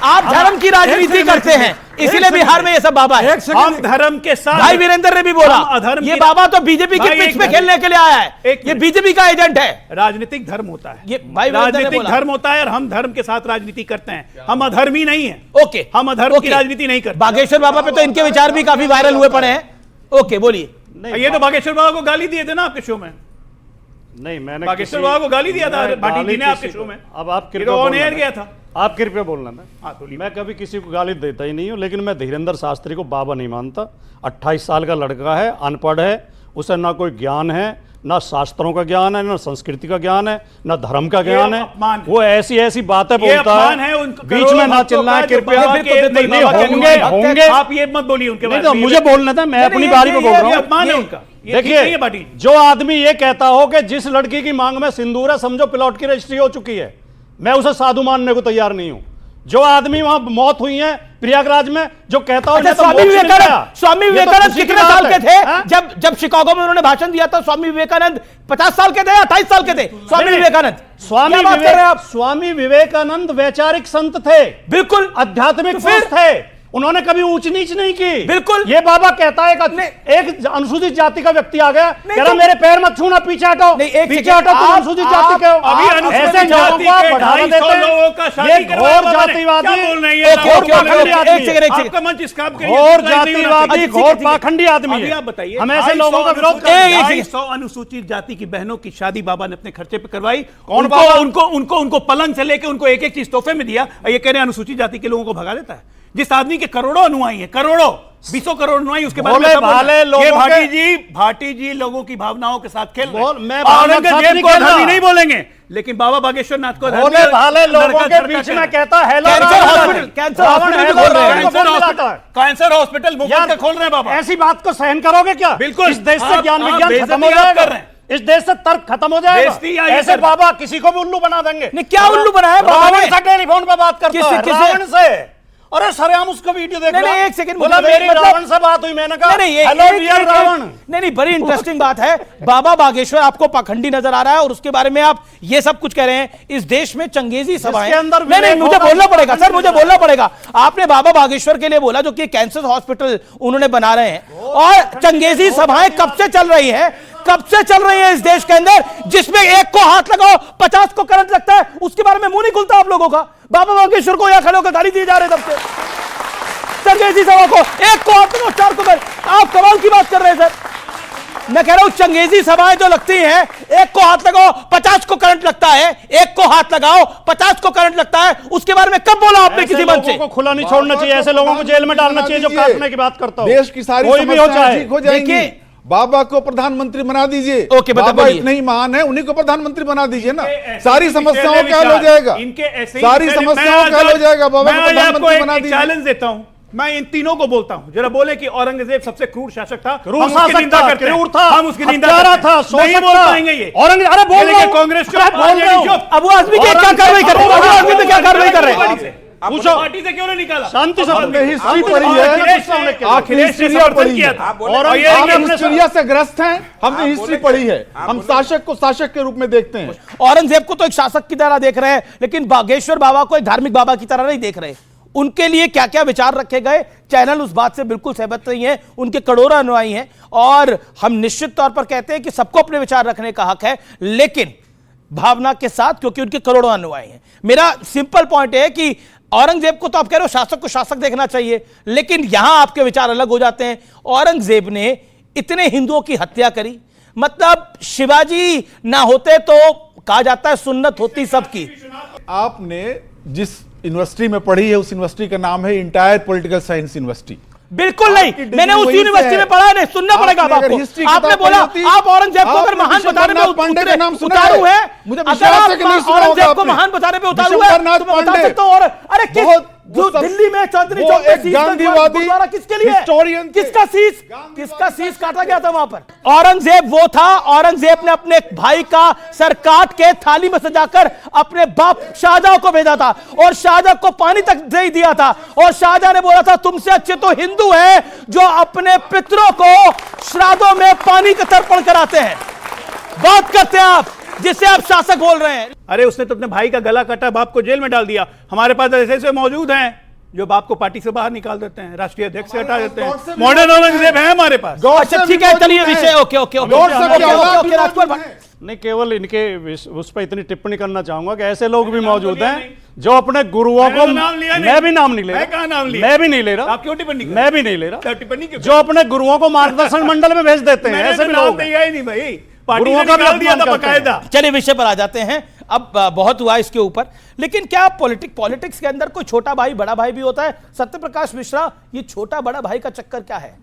आप धर्म की राजनीति करते हैं, इसीलिए बिहार में ये सब बाबा है। हम धर्म के साथ, भाई वीरेंद्र ने भी बोला, अधर्म ये बाबा तो बीजेपी के भाई, पिच एक पे मिनट। खेलने के लिए आया है, एक ये मिनट। बीजेपी का एजेंट है। राजनीतिक धर्म होता है, ये भाई वीरेंद्र ने राजनीतिक बोला। धर्म होता है और हम धर्म के साथ राजनीति करते हैं। हम अधर्मी नहीं है। ओके, हम अधर्म की ओके। राजनीति नहीं करते। बागेश्वर बाबा पे तो इनके विचार भी काफी वायरल हुए पड़े हैं। ओके, बोलिए। ये तो बागेश्वर बाबा को गाली दिए थे ना आपके शो में। नहीं, मैंने बागेश्वर बाबा को गाली दिया था भाटी जी ने आपके शो में। अब आप ये तो ऑन एयर गया था। आप कृपया बोलना ना। हाँ, बोलिए। मैं कभी किसी को गाली देता ही नहीं हूं, लेकिन मैं धीरेन्द्र शास्त्री को बाबा नहीं मानता। 28 साल का लड़का है, अनपढ़ है, उसे ना कोई ज्ञान है, ना शास्त्रों का ज्ञान है, ना संस्कृति का ज्ञान है, ना धर्म का ज्ञान है। अपमान है। वो ऐसी ऐसी बातें ये बोलता अपमान है, है उनको, बीच में ना चिल्लाएं कृपया। नहीं, होंगे आप ये मत बोलिए उनके नहीं, बारे तो में। मुझे बोलना था, मैं अपनी बारी पे बोल रहा ये अपमान है हूँ। उनका। ये ठीक नहीं है देखिए, भाटी। जो आदमी ये कहता हो कि जिस लड़की की मांग में सिंदूर है, समझो प्लॉट की रजिस्ट्री हो चुकी है, मैं उसे साधु मानने को तैयार नहीं हूं। जो आदमी वहां मौत हुई है प्रयागराज में, जो कहता हो अच्छा, स्वामी विवेकानंद कितने साल के थे जब शिकागो में उन्होंने भाषण दिया था? स्वामी विवेकानंद 50 साल के थे या 28 साल के थे? स्वामी विवेकानंद, स्वामी विवेकानंद वैचारिक संत थे, बिल्कुल आध्यात्मिक पुरुष थे। उन्होंने कभी ऊंच नीच नहीं की। बिल्कुल। ये बाबा कहता है एक अनुसूचित जाति का व्यक्ति आ गया, कह रहा मेरे पैर मत छूना, पीछे हटो, पीछे हटो, तुम अनुसूचित जाति के हो। अभी अनुसूचित ऐसे लोगों जाति को के बढ़ावा 250 देते लोगों का हैं। शादी ये करवाया घोर बाबा ने। जातिवादी, क्या बोल रहे हैं ये? घोर पाखंडी आदमी है। आपका मंच इस काम के लिए घोर नहीं होना जातिवादी, चाहिए। घोर पाखंडी आदमी अभी है। आप बताइए, हम ऐसे लोगों का विरोध करते हैं। 250 अनुसूचित जाति की बहनों की शादी बाबा ने अपने खर्चे पे करवाई। कौन बाबा? उनको पलंग से लेके उनको एक एक चीज तोहफे में दिया। ये कह रहे हैं अनुसूचित जाति के लोगों को भगा देता है। जिस आदमी के करोड़ों अनुयायी हैं, करोड़ों 20 करोड़ अनुयायी, उसके बारे में भोले सब बोल रहे हैं। भाले लोगों ये के- भाटी जी लोगों की भावनाओं के साथ खेल रहे हैं। मैं भावना के साथ औरंगजेब नहीं को खेल रहा। धर्मी नहीं बोलेंगे, लेकिन बाबा बागेश्वर नाथ को धर्मी भोले भाले लोगों लड़का के झड़का बीच कह में रहे हैं। कहता है कैंसर हॉस्पिटल मुफ्त का खोल रहे हैं बाबा। ऐसी बात को सहन करोगे क्या? बिल्कुल। इस देश से आप- ज्ञान आप विज्ञान खत्म हो बेइज्जती आप कर जाएगा, रहे हैं। इस देश से तर्क खत्म हो बेइज्जती जाएगा। या ये ऐसे कर- बाबा किसी को भी उल्लू बना देंगे। नहीं, क्या उल्लू बनाया बाबा ने? रावण से टेलीफोन पे बात करता है, किसे- रावण से। अरे सरेआम उसका वीडियो देख नहीं, रहा। नहीं, एक सेकंड बोला मुझे मेरी मतलब- रावण से बात हुई, मैंने कहा नहीं, हेलो डियर रावण। नहीं, बड़ी इंटरेस्टिंग बात है। बाबा बागेश्वर आपको पाखंडी नजर आ रहा है और उसके बारे में आप ये सब कुछ कह रहे हैं। इस देश में चंगेजी सभाएं, जिसके अंदर नहीं, विवेक मुझे होगा, बोलना उसको पड़ेगा सर, पाखंडी मुझे नजर बोलना पड़ेगा। आपने बाबा बागेश्वर के लिए बोला जो कि कैंसर हॉस्पिटल उन्होंने बना रहे हैं, और चंगेजी सभाएं कब से चल रही हैं, कब से चल रही है इस देश के अंदर, जिसमें एक को हाथ लगाओ 50 को करंट लगता है, उसके बारे में मुंह नहीं खुलता आप लोगों का। बाबा बागेश्वर को यहां खड़े होकर गाली दिए जा रहे तब से। चंगेजी सभा को एक को हाथ लगाओ 4 को कर, आप कमाल की बात कर रहे हैं सर। मैं कह रहा हूं चंगेजी सभाएं जो लगती हैं, एक को हाथ लगाओ 50 को करंट लगता है, एक को हाथ लगाओ 50 को करंट लगता है, उसके बारे में कब बोला आपने किसी मंच से? को खुला नहीं छोड़ना चाहिए, ऐसे लोगों को जेल में डालना चाहिए जो काटने की बात करता हो। देश की सारी कोई भी हो समस्याएं चाहे। ठीक हो जाएंगी। देखिए- बाबा को प्रधानमंत्री बना दीजिए। ओके, बता बाबा बोलिए। इतने ही महान है, उन्हीं को प्रधानमंत्री बना दीजिए ना। ऐसे सारी ही समस्याओं पिछले का हल हो विचार, जाएगा। इनके ऐसे ही सारी पिछले- समस्याओं का हल हो जाएगा। बाबा को मैं आज आपको प्रधानमंत्री बना एक दीजिए। चैलेंज देता हूं। मैं इन तीनों को बोलता हूं, जरा बोले कि औरंगजेब सबसे क्रूर शासक था, क्रूर हम उसकी शासक निंदा था, करते हैं। क्रूर था, हम उसकी निंदा हत्यारा करते हैं। था, शोषक नहीं बोल था। पाएंगे ये। औरंगजेब, अरे बोल रहा हूं। कांग्रेस अरे बोल रहा हूं। अबू आजमी की क्या कार्रवाई कर रहे हैं? अबू आजमी पे क्या कार्रवाई कर रहे हैं? पूछो, पार्टी से क्यों नहीं निकाला? शांति से आपने बोलो। हिस्ट्री आप पढ़ी बोलो, है। आपने अखिलेश ने हिस्ट्री समर्थन पढ़ी किया है। था। और और ये आप अपने- हिस्ट्रिया से ग्रस्त हैं, हमने हिस्ट्री पढ़ी है। हम शासक को शासक के रूप में देखते हैं। औरंगजेब को तो एक शासक की तरह देख रहे हैं, लेकिन बागेश्वर बाबा को एक धार्मिक बाबा की तरह नहीं देख रहे। उनके लिए क्या क्या विचार रखे गए, चैनल उस बात से बिल्कुल सहमत नहीं है। उनके करोड़ों अनुयायी हैं और हम निश्चित तौर पर कहते हैं कि सबको अपने विचार रखने का हक है, लेकिन भावना के साथ, क्योंकि उनके करोड़ों अनुयायी हैं। मेरा सिंपल पॉइंट है कि औरंगजेब को तो आप कह रहे हो शासक को शासक देखना चाहिए, लेकिन यहां आपके विचार अलग हो जाते हैं। औरंगजेब ने इतने हिंदुओं की हत्या करी, मतलब शिवाजी ना होते तो कहा जाता है सुन्नत होती सबकी। आपने जिस यूनिवर्सिटी में पढ़ी है, उस यूनिवर्सिटी का नाम है इंटायर पॉलिटिकल साइंस यूनिवर्सिटी। बिल्कुल नहीं, मैंने उस यूनिवर्सिटी में पढ़ा है, नहीं सुनना पड़ेगा आपको। आपने बोला आप औरंगजेब को अगर महान बताने में उतारू है, अगर आप औरंगजेब को महान बताने पे उतारू है तो मैं बता सकता हूं। और अरे जो दिल्ली में चांदनी चौक पे गुरुद्वारा किसके लिए, किसका शीश काटा गया था वहां पर? औरंगजेब वो था, औरंगजेब ने अपने भाई का सर काट के थाली में सजाकर अपने बाप शाहजहां को भेजा था और शाहजहां को पानी तक दे दिया था। और शाहजहां ने बोला था तुमसे अच्छे तो हिंदू हैं जो अपने पितरों को श्राद्धों में पानी का तर्पण कराते हैं। बात करते हैं आप जिससे आप शासक बोल रहे हैं। अरे उसने तो अपने भाई का गला काटा, बाप को जेल में डाल दिया। हमारे पास ऐसे ऐसे मौजूद हैं जो बाप को पार्टी से बाहर निकाल देते हैं, राष्ट्रीय अध्यक्ष से हटा देते हैं। मॉडर्न औरंगजेब है हमारे पास। अच्छा ठीक है, चलिए विषय ओके ओके ओके राजकुमार नहीं, केवल इनके उस पर इतनी टिप्पणी करना चाहूंगा कि ऐसे लोग भी मौजूद हैं जो अपने गुरुओं को, मैं भी नाम नहीं ले रहा, मैं भी नहीं ले रहा, आप क्यों टिप्पणी मैं भी नहीं ले रहा, टिप्पणी क्यों? जो अपने गुरुओं को मार्गदर्शन मंडल में भेज देते हैं, ऐसे भी लोग हैं। नहीं भाई, पार्टी गुरुओं ने का भी निकाल दिया था अपमान करते हैं। बकायदा। चलिए विषय पर आ जाते हैं। अब बहुत हुआ इसके ऊपर, लेकिन क्या पॉलिटिक्स के अंदर कोई छोटा भाई बड़ा भाई भी होता है? सत्यप्रकाश मिश्रा, ये छोटा बड़ा भाई का चक्कर क्या है?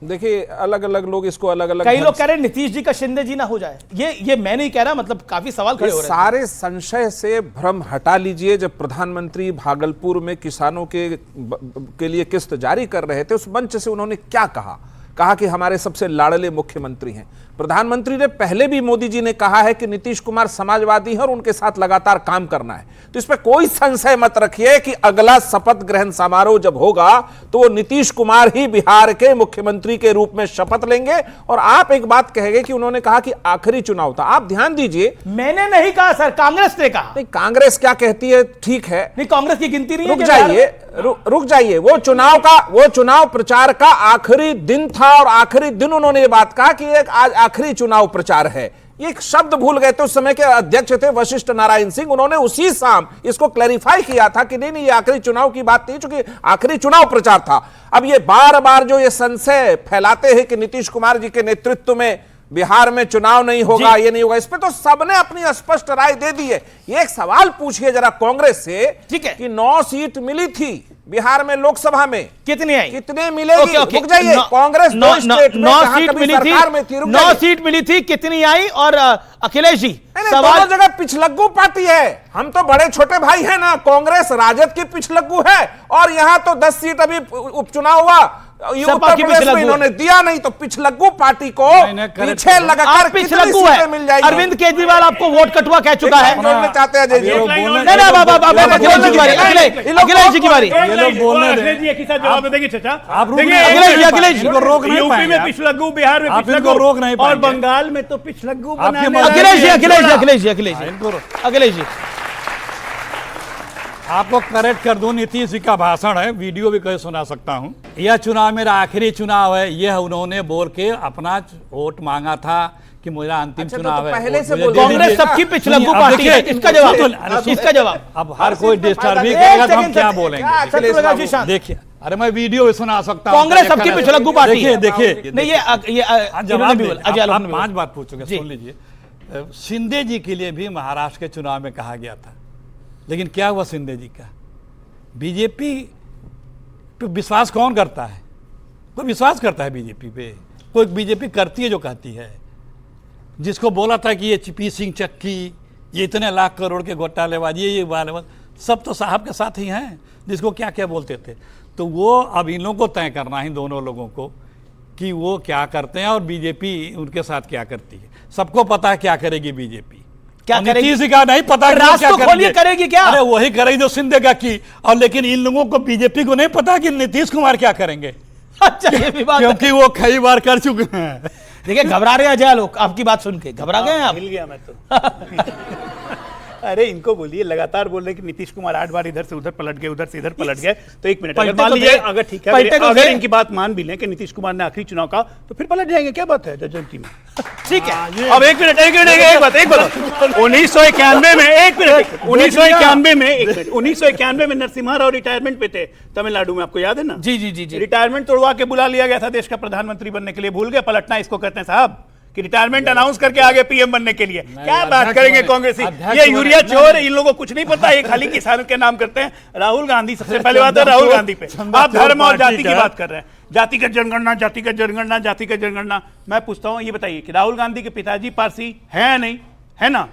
देखिए, अलग अलग लोग इसको अलग अलग, कई लोग कह रहे हैं नीतीश जी का शिंदे जी ना हो जाए। ये मैं नहीं कह रहा, मतलब काफी सवाल खड़े हो रहे हैं। सारे संशय से भ्रम हटा लीजिए। जब प्रधानमंत्री भागलपुर में किसानों के लिए किस्त जारी कर रहे थे, उस मंच से उन्होंने क्या कहा कि हमारे सबसे लाडले मुख्यमंत्री हैं। प्रधानमंत्री ने पहले भी, मोदी जी ने कहा है कि नीतीश कुमार समाजवादी है और उनके साथ लगातार काम करना है। तो इस पर कोई संशय मत रखिए कि अगला शपथ ग्रहण समारोह जब होगा तो वो नीतीश कुमार ही बिहार के मुख्यमंत्री के रूप में शपथ लेंगे। और आप एक बात कहेंगे कि उन्होंने कहा कि आखिरी चुनाव था। आप ध्यान दीजिए, मैंने नहीं कहा सर, कांग्रेस ने कहा। नहीं, कांग्रेस क्या कहती है ठीक है, नहीं कांग्रेस की गिनती नहीं है। रुक जाइए। वो चुनाव प्रचार का आखिरी दिन था और आखिरी दिन उन्होंने ये बात कहा कि एक आज आखिरी चुनाव प्रचार है। ये एक शब्द भूल गए थे। उस समय के अध्यक्ष थे वशिष्ठ नारायण सिंह, उन्होंने उसी शाम इसको क्लैरिफाई किया था कि नहीं ये आखिरी चुनाव की बात नहीं, चूंकि आखिरी चुनाव प्रचार था। अब ये बार बार जो ये संशय फैलाते हैं कि नीतीश कुमार जी के नेतृत्व में बिहार में चुनाव नहीं होगा, ये नहीं होगा, इस पे तो सबने अपनी स्पष्ट राय दे दी है। ये एक सवाल पूछिए जरा कांग्रेस से कि 9 सीट मिली थी बिहार में लोकसभा में कितनी आई, कितने मिलेगी? रुक जाइए, कांग्रेस 9 सीट मिली थी, सरकार में थी, 9 सीट मिली थी, कितनी आई? और अखिलेश जी सवाल जगह पिछलग्गू पार्टी है, हम तो बड़े छोटे भाई हैं ना, कांग्रेस राजद की पिछलग्गू है, और यहां तो 10 सीट अभी उपचुनाव हुआ, उत्तर प्रदेश में इन्होंने दिया नहीं, तो पिछलग्गू पार्टी को पीछे लगाकर पिछलग्गू है। मिल जाएगी। अरविंद केजरीवाल आपको वोट कटवा कह चुका है। चाहते हैं अखिलेश जी की बारी, अखिलेश जी की बारी, ये लोग बोलने दें, एक ही साथ जवाब देंगे चाचा। आप अखिलेश जी रोक नहीं यूपी में पिछलग्गू, बिहार में पिछलग्गू, रोक नहीं और बंगाल में तो पिछलग्गू बनाने अखिलेश जी आपको करेक्ट कर दूं, नीतीश जी का भाषण है, वीडियो भी कहीं सुना सकता हूं। यह चुनाव मेरा आखिरी चुनाव है, यह उन्होंने बोल के अपना वोट मांगा था कि मेरा अंतिम चुनाव है। पहले से कांग्रेस सबकी पिछलग्गू पार्टी है, इसका जवाब अब हर कोई डिस्टर्ब भी करेगा तो हम क्या बोलेंगे? देखिए, अरे मैं वीडियो भी सुना सकता हूं। कांग्रेस सबकी पिछलग्गू पार्टी है। देखिए नहीं, ये आप 5 बात पूछोगे, सुन लीजिए। शिंदे जी के लिए भी महाराष्ट्र के चुनाव में कहा गया था, लेकिन क्या हुआ शिंदे जी का? बीजेपी पे विश्वास कौन करता है? कोई विश्वास करता है बीजेपी पे? कोई बीजेपी करती है जो कहती है? जिसको बोला था कि ये पी सिंह चक्की, ये इतने लाख करोड़ के घोटालेबाजी, ये वाले सब तो साहब के साथ ही हैं, जिसको क्या क्या बोलते थे। तो वो अब इन लोगों को तय करना है, दोनों लोगों को, कि वो क्या करते हैं और बीजेपी उनके साथ क्या करती है। सबको पता है क्या करेगी बीजेपी, क्या करेगी? नीतीश का नहीं पता करेगी क्या? अरे वही करेगी जो शिंदे का की। और लेकिन इन लोगों को, बीजेपी को नहीं पता कि नीतीश कुमार क्या करेंगे। अच्छा, ये भी बात, क्योंकि वो कई बार कर चुके हैं। देखिए, घबरा रहे अजय लोग आपकी बात सुन के, घबरा गए आप? मिल गया मैं तो अरे इनको बोलिए, लगातार बोल रहे कि नीतीश कुमार 8 बार इधर से उधर पलट गए, उधर से इधर पलट गए, तो 1 मिनट, अगर मान लीजिए, अगर ठीक है, अगर इनकी बात मान भी लें कि नीतीश कुमार ने आखिरी चुनाव का, तो फिर पलट जाएंगे, क्या बात है जनती में? ठीक है, अब एक बात 1991 में, 1991 में नरसिम्हा राव रिटायरमेंट पे थे तमिलनाडु में, आपको याद है ना? जी। रिटायरमेंट तोड़वा के बुला लिया गया था देश का प्रधानमंत्री बनने के लिए, भूल गए? पलटना इसको कहते हैं साहब, कि रिटायरमेंट अनाउंस करके आगे पीएम बनने के लिए। क्या बात करेंगे कांग्रेसी, ये यूरिया चोर, इन लोगों को कुछ नहीं पता, ये खाली किसानों के नाम करते हैं। राहुल गांधी, सबसे पहले बात है राहुल गांधी पे, आप धर्म और जाति की बात कर रहे हैं, जातिगत जनगणना, जातिगत जनगणना, जातिगत जनगणना। मैं पूछता हूं, ये बताइए कि राहुल गांधी के पिताजी पारसी है या नहीं? है ना?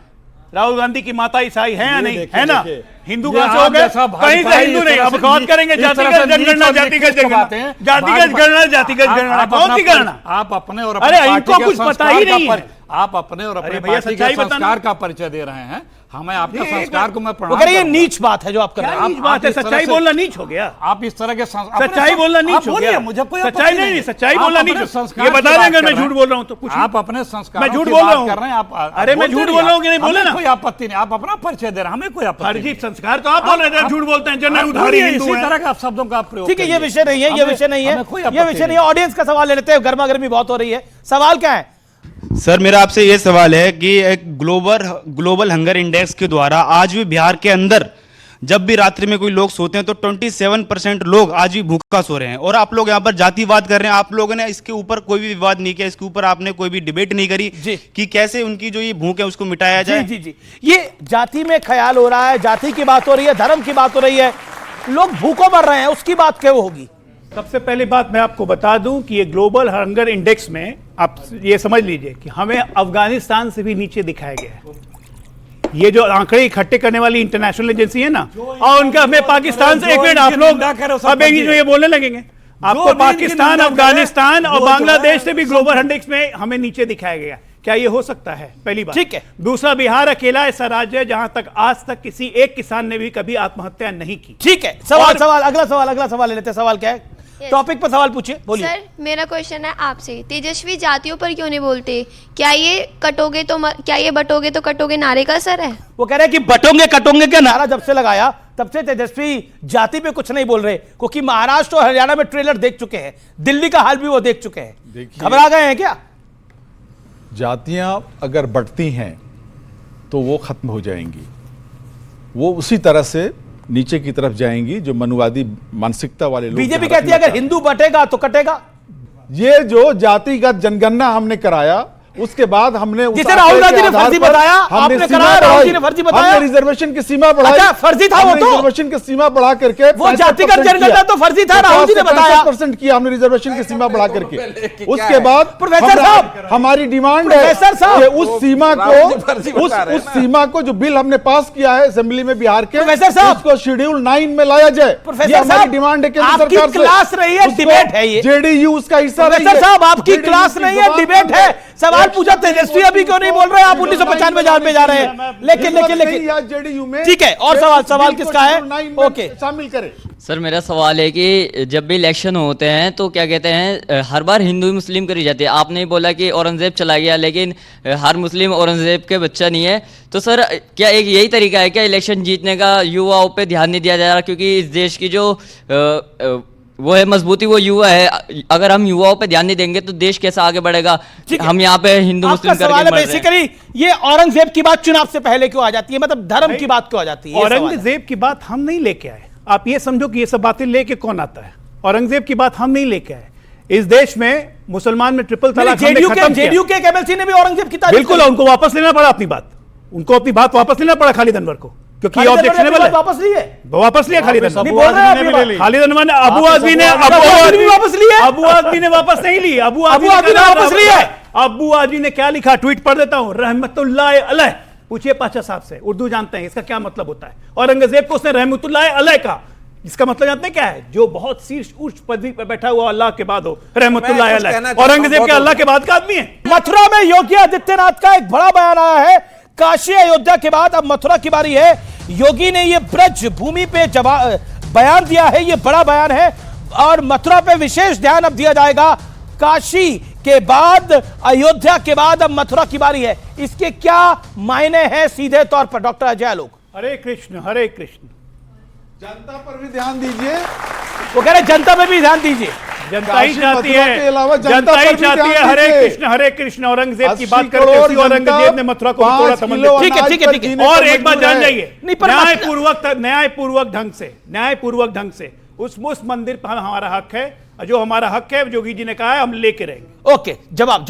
राहुल गांधी की माता ईसाई है या नहीं? है ना? हिंदू कहां से हो गए? कहीं से हिंदू नहीं। अब बात करेंगे जातिगत जनगणना, जातिगत जनगणना, जातिगत गणना, जातिगत गणना, कौन सी गणना? आप अपने और अरे इनको कुछ पता ही नहीं है। आप अपने और अपने पार्टी के संस्कार का परिचय दे रहे हैं, हमें आपके संस्कार को मैं प्रणाम। ये नीच बात है जो आप कर रहे हैं। नीच बात है, सच्चाई बोलना नीच हो गया। आप इस तरह के सच्चाई बोलना नीच हो गया। मुझे कोई सच्चाई नहीं, सच्चाई बोलना नीच। ये बता देंगे मैं झूठ बोल रहा हूँ तो पूछिए। आप अपने संस्कार, मैं झूठ बोल रहा हूँ। अरे मैं झूठ बोल रहा हूँ कि नहीं? बोले ना, कोई आपत्ति नहीं, आप अपना परिचय दे रहे हैं, हमें कोई आपत्ति नहीं। संस्कार तो आप बोल रहे थे, झूठ बोलते हैं, जनरल उधारी हिंदू है, इसी तरह का शब्दों का प्रयोग। ठीक है, ये विषय नहीं है, ये विषय नहीं है, ये विषय नहीं है। ऑडियंस का सवाल ले लेते हैं, गर्मा गर्मी बहुत हो रही है। सवाल क्या है सर? मेरा आपसे ये सवाल है कि एक ग्लोबल हंगर इंडेक्स के द्वारा आज भी बिहार के अंदर जब भी रात्रि में कोई लोग सोते हैं तो 27% लोग आज भी भूखा सो रहे हैं, और आप लोग यहाँ पर जातिवाद कर रहे हैं। आप लोगों ने इसके ऊपर कोई भी विवाद नहीं किया, इसके ऊपर आपने कोई भी डिबेट नहीं करी कि कैसे उनकी जो ये भूख है उसको मिटाया जाए। जी, ये जाति में ख्याल हो रहा है, जाति की बात हो रही है, धर्म की बात हो रही है, लोग भूखों मर रहे हैं, उसकी बात क्यों होगी? सबसे पहली बात मैं आपको बता दूं कि ये ग्लोबल हंगर इंडेक्स में आप ये समझ लीजिए कि हमें अफगानिस्तान से भी नीचे दिखाया गया है। ये जो आंकड़े इकट्ठे करने वाली इंटरनेशनल एजेंसी है ना, और उनका हमें पाकिस्तान से, एक मिनट आप लोग अब ये बोलने लगेंगे, आपको पाकिस्तान, अफगानिस्तान और बांग्लादेश से भी ग्लोबल इंडेक्स में हमें नीचे दिखाया गया। क्या ये हो सकता है? पहली बात। ठीक है। दूसरा, बिहार अकेला ऐसा राज्य है जहां तक आज तक किसी एक किसान ने भी कभी आत्महत्या नहीं की। ठीक है, अगला सवाल ले लेते हैं। सवाल क्या है? टॉपिक पर सवाल पूछिए, बोलिए। सर, मेरा क्वेश्चन है आपसे, तेजस्वी जातियों पर क्यों नहीं बोलते? क्या ये बटोगे तो कटोगे नारे का असर है? वो कह रहे हैं कि बटोगे कटोगे का नारा जब से लगाया तब से तेजस्वी जाति पे कुछ नहीं बोल रहे, क्योंकि महाराष्ट्र और हरियाणा में ट्रेलर देख चुके हैं, दिल्ली का हाल भी वो देख चुके हैं। घबरा गए हैं क्या? जातियां अगर बढ़ती हैं तो वो खत्म हो जाएंगी, वो उसी तरह से नीचे की तरफ जाएंगी जो मनुवादी मानसिकता वाले लोग। बीजेपी कहती है अगर हिंदू बटेगा तो कटेगा। ये जो जातिगत जनगणना हमने कराया उसके बाद हमने जिसे राहुल गांधी ने फर्जी बताया, आपने कहा राहुल जी ने फर्जी बताया, हमने रिजर्वेशन की सीमा बढ़ाई। अच्छा, फर्जी था वो तो, रिजर्वेशन की सीमा बढ़ा करके वो जातिगत जनगणना तो फर्जी था, राहुल जी ने बताया 50% किया हमने रिजर्वेशन की सीमा बढ़ा करके। उसके बाद प्रोफेसर साहब, हमारी डिमांड है कि उस सीमा को जो बिल हमने पास किया है असेंबली में बिहार के, प्रोफेसर साहब, उसको शेड्यूल 9 में लाया जाए। प्रोफेसर ये हमारी डिमांड है केंद्र सरकार से। क्लास रही है, डिबेट है ये, जेडीयू उसका हिस्सा रही है। प्रोफेसर साहब, आपकी क्लास नहीं है, डिबेट है। सवाल पूछा तेजस्वी अभी क्यों नहीं बोल रहे, आप 1995 में जा रहे हैं। लेकिन जेडीयू में ठीक है, और सवाल किसका है? ओके, शामिल करें। सर मेरा सवाल है कि जब भी इलेक्शन होते हैं तो क्या कहते हैं, हर बार हिंदू मुस्लिम करी जाती है। आपने बोला कि औरंगजेब चला गया, लेकिन हर मुस्लिम औरंगजेब के बच्चा नहीं है। तो सर क्या एक यही तरीका है क्या इलेक्शन जीतने का, युवाओं पे ध्यान नहीं दिया जा रहा? क्योंकि इस देश की जो वो है मजबूती, वो युवा है। अगर हम युवाओं पे ध्यान नहीं देंगे तो देश कैसे आगे बढ़ेगा? हम यहाँ पे हिंदू मुस्लिम करके बेसिकली ये औरंगजेब की बात चुनाव से पहले क्यों आ जाती है, मतलब धर्म की बात क्यों आ जाती है? औरंगजेब की बात हम नहीं लेके आए। आप ये समझो कि ये सब बातें लेके कौन आता है? औरंगजेब की बात हम नहीं लेके आए। इस देश में मुसलमान में ट्रिपल तलाक जेडीयू के एमएलसी ने भी औरंगजेब की तारीफ बिल्कुल, उनको वापस लेना पड़ा अपनी बात, उनको अपनी बात वापस लेना पड़ा खालिद अनवर को, क्योंकि ऑब्जेक्शनेबल है। वापस लिए खालिद अनवर, खालिद अनवर ने अबू आदमी ने वापस लिए, अबू आदमी ने वापस नहीं ली, अबू आदमी ने वापस लिया। अबू आदमी ने क्या लिखा, ट्वीट पढ़ देता हूं, रहमतुल्लाह अलैह। पूछिए पाशा साहब से, उर्दू जानते हैं, इसका क्या मतलब होता है? औरंगजेब को उसने रहमतुल्लाह अलैह कहा, इसका मतलब जानते हैं क्या है? जो बहुत शीर्ष उच्च पदवी पर बैठा हुआ अल्लाह के बाद हो, रहमतुल्लाह अलैह। औरंगजेब के अल्लाह के बाद का आदमी है। मथुरा में योगी आदित्यनाथ का एक बड़ा बयान आया है। काशी अयोध्या के बाद अब मथुरा की बारी है। योगी ने ये ब्रज भूमि पे बयान दिया है, ये बड़ा बयान है, और मथुरा पे विशेष ध्यान अब दिया जाएगा। काशी के बाद, अयोध्या के बाद अब मथुरा की बारी है। इसके क्या मायने हैं सीधे तौर पर, डॉक्टर अजय आलोक? हरे कृष्ण, हरे कृष्ण। जनता पर भी ध्यान दीजिए, वो कह रहे जनता पर भी ध्यान दीजिए। जनता ही चाहती है, जनता ही चाहती है हरे कृष्ण, हरे कृष्ण। औरंगजेब की बात करते हैं, औरंगजेब ने मथुरा को तोड़ा समझ। ठीक है, ठीक है, ठीक है। और एक बात जान जाइए, न्यायपूर्वक ढंग से उस मंदिर पर हमारा हक है, जो हमारा हक है, योगी जी ने कहा है, हम लेके रहेंगे। ओके, जवाब।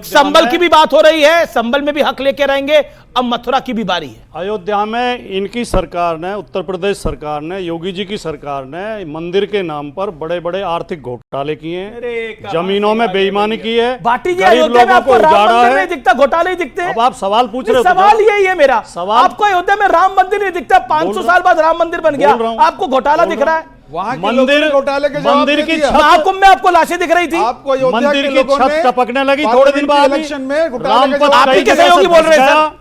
संबल की भी बात हो रही है, संबल में भी हक लेके रहेंगे। अब मथुरा की भी बारी है। अयोध्या में इनकी सरकार ने, उत्तर प्रदेश सरकार ने, योगी जी की सरकार ने मंदिर के नाम पर बड़े बड़े आर्थिक घोटाले किए हैं, जमीनों में बेईमानी की है, गरीब लोगों को उजाड़ा है। दिखता घोटाले ही दिखते हैं। अब आप सवाल पूछ रहे हो, सवाल यही है मेरा। आपको अयोध्या में राम मंदिर नहीं दिखता, 500 साल बाद राम मंदिर बन गया, आपको घोटाला दिख रहा है। मंदिर की महाकुंभ में आपको लाशें दिख रही थी, आपको मंदिर की छत टपकने लगी थोड़े दिन बाद। इलेक्शन में सहयोगी बोल रहे हैं,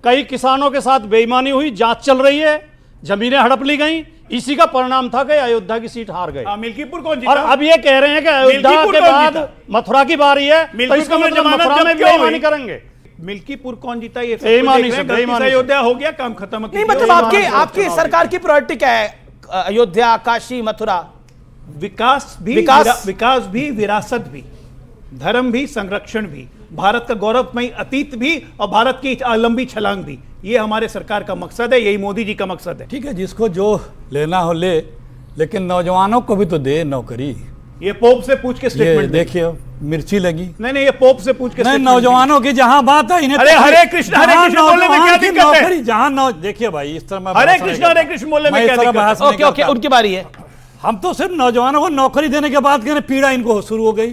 कई किसानों के साथ बेईमानी हुई, जांच चल रही है, जमीनें हड़प ली गई। इसी का परिणाम था कि अयोध्या की सीट हार गई। मिल्कीपुर कौन जीता? और अब ये कह रहे हैं कि अयोध्या के बाद मथुरा की बारी है, तो इसका मतलब मथुरा में बेईमानी करेंगे। मिल्कीपुर कौन जीता? ये बेईमानी से अयोध्या हो गया, काम खत्म। नहीं, मतलब आपकी सरकार की प्रायोरिटी क्या है? अयोध्या, काशी, मथुरा? विकास भी, विरासत भी, धर्म भी, संरक्षण भी, भारत का गौरवमयी अतीत भी, और भारत की लंबी छलांग भी। ये हमारे सरकार का मकसद है, यही मोदी जी का मकसद है। ठीक है, जिसको जो लेना हो ले, लेकिन नौजवानों को भी तो दे नौकरी। ये पोप से पूछ के स्टेटमेंट देखिए, मिर्ची लगी। नहीं, ये पोप से पूछ के नहीं, नौजवानों की जहां बात है, इन्हें हरे कृष्ण बोलने में क्या दिक्कत है? जहां देखिए भाई, इस तरह हरे कृष्ण बोलने में क्या दिक्कत है? ओके, उनकी बारी है। हम तो सिर्फ नौजवानों को नौकरी देने के बाद पीड़ा इनको शुरू हो गई।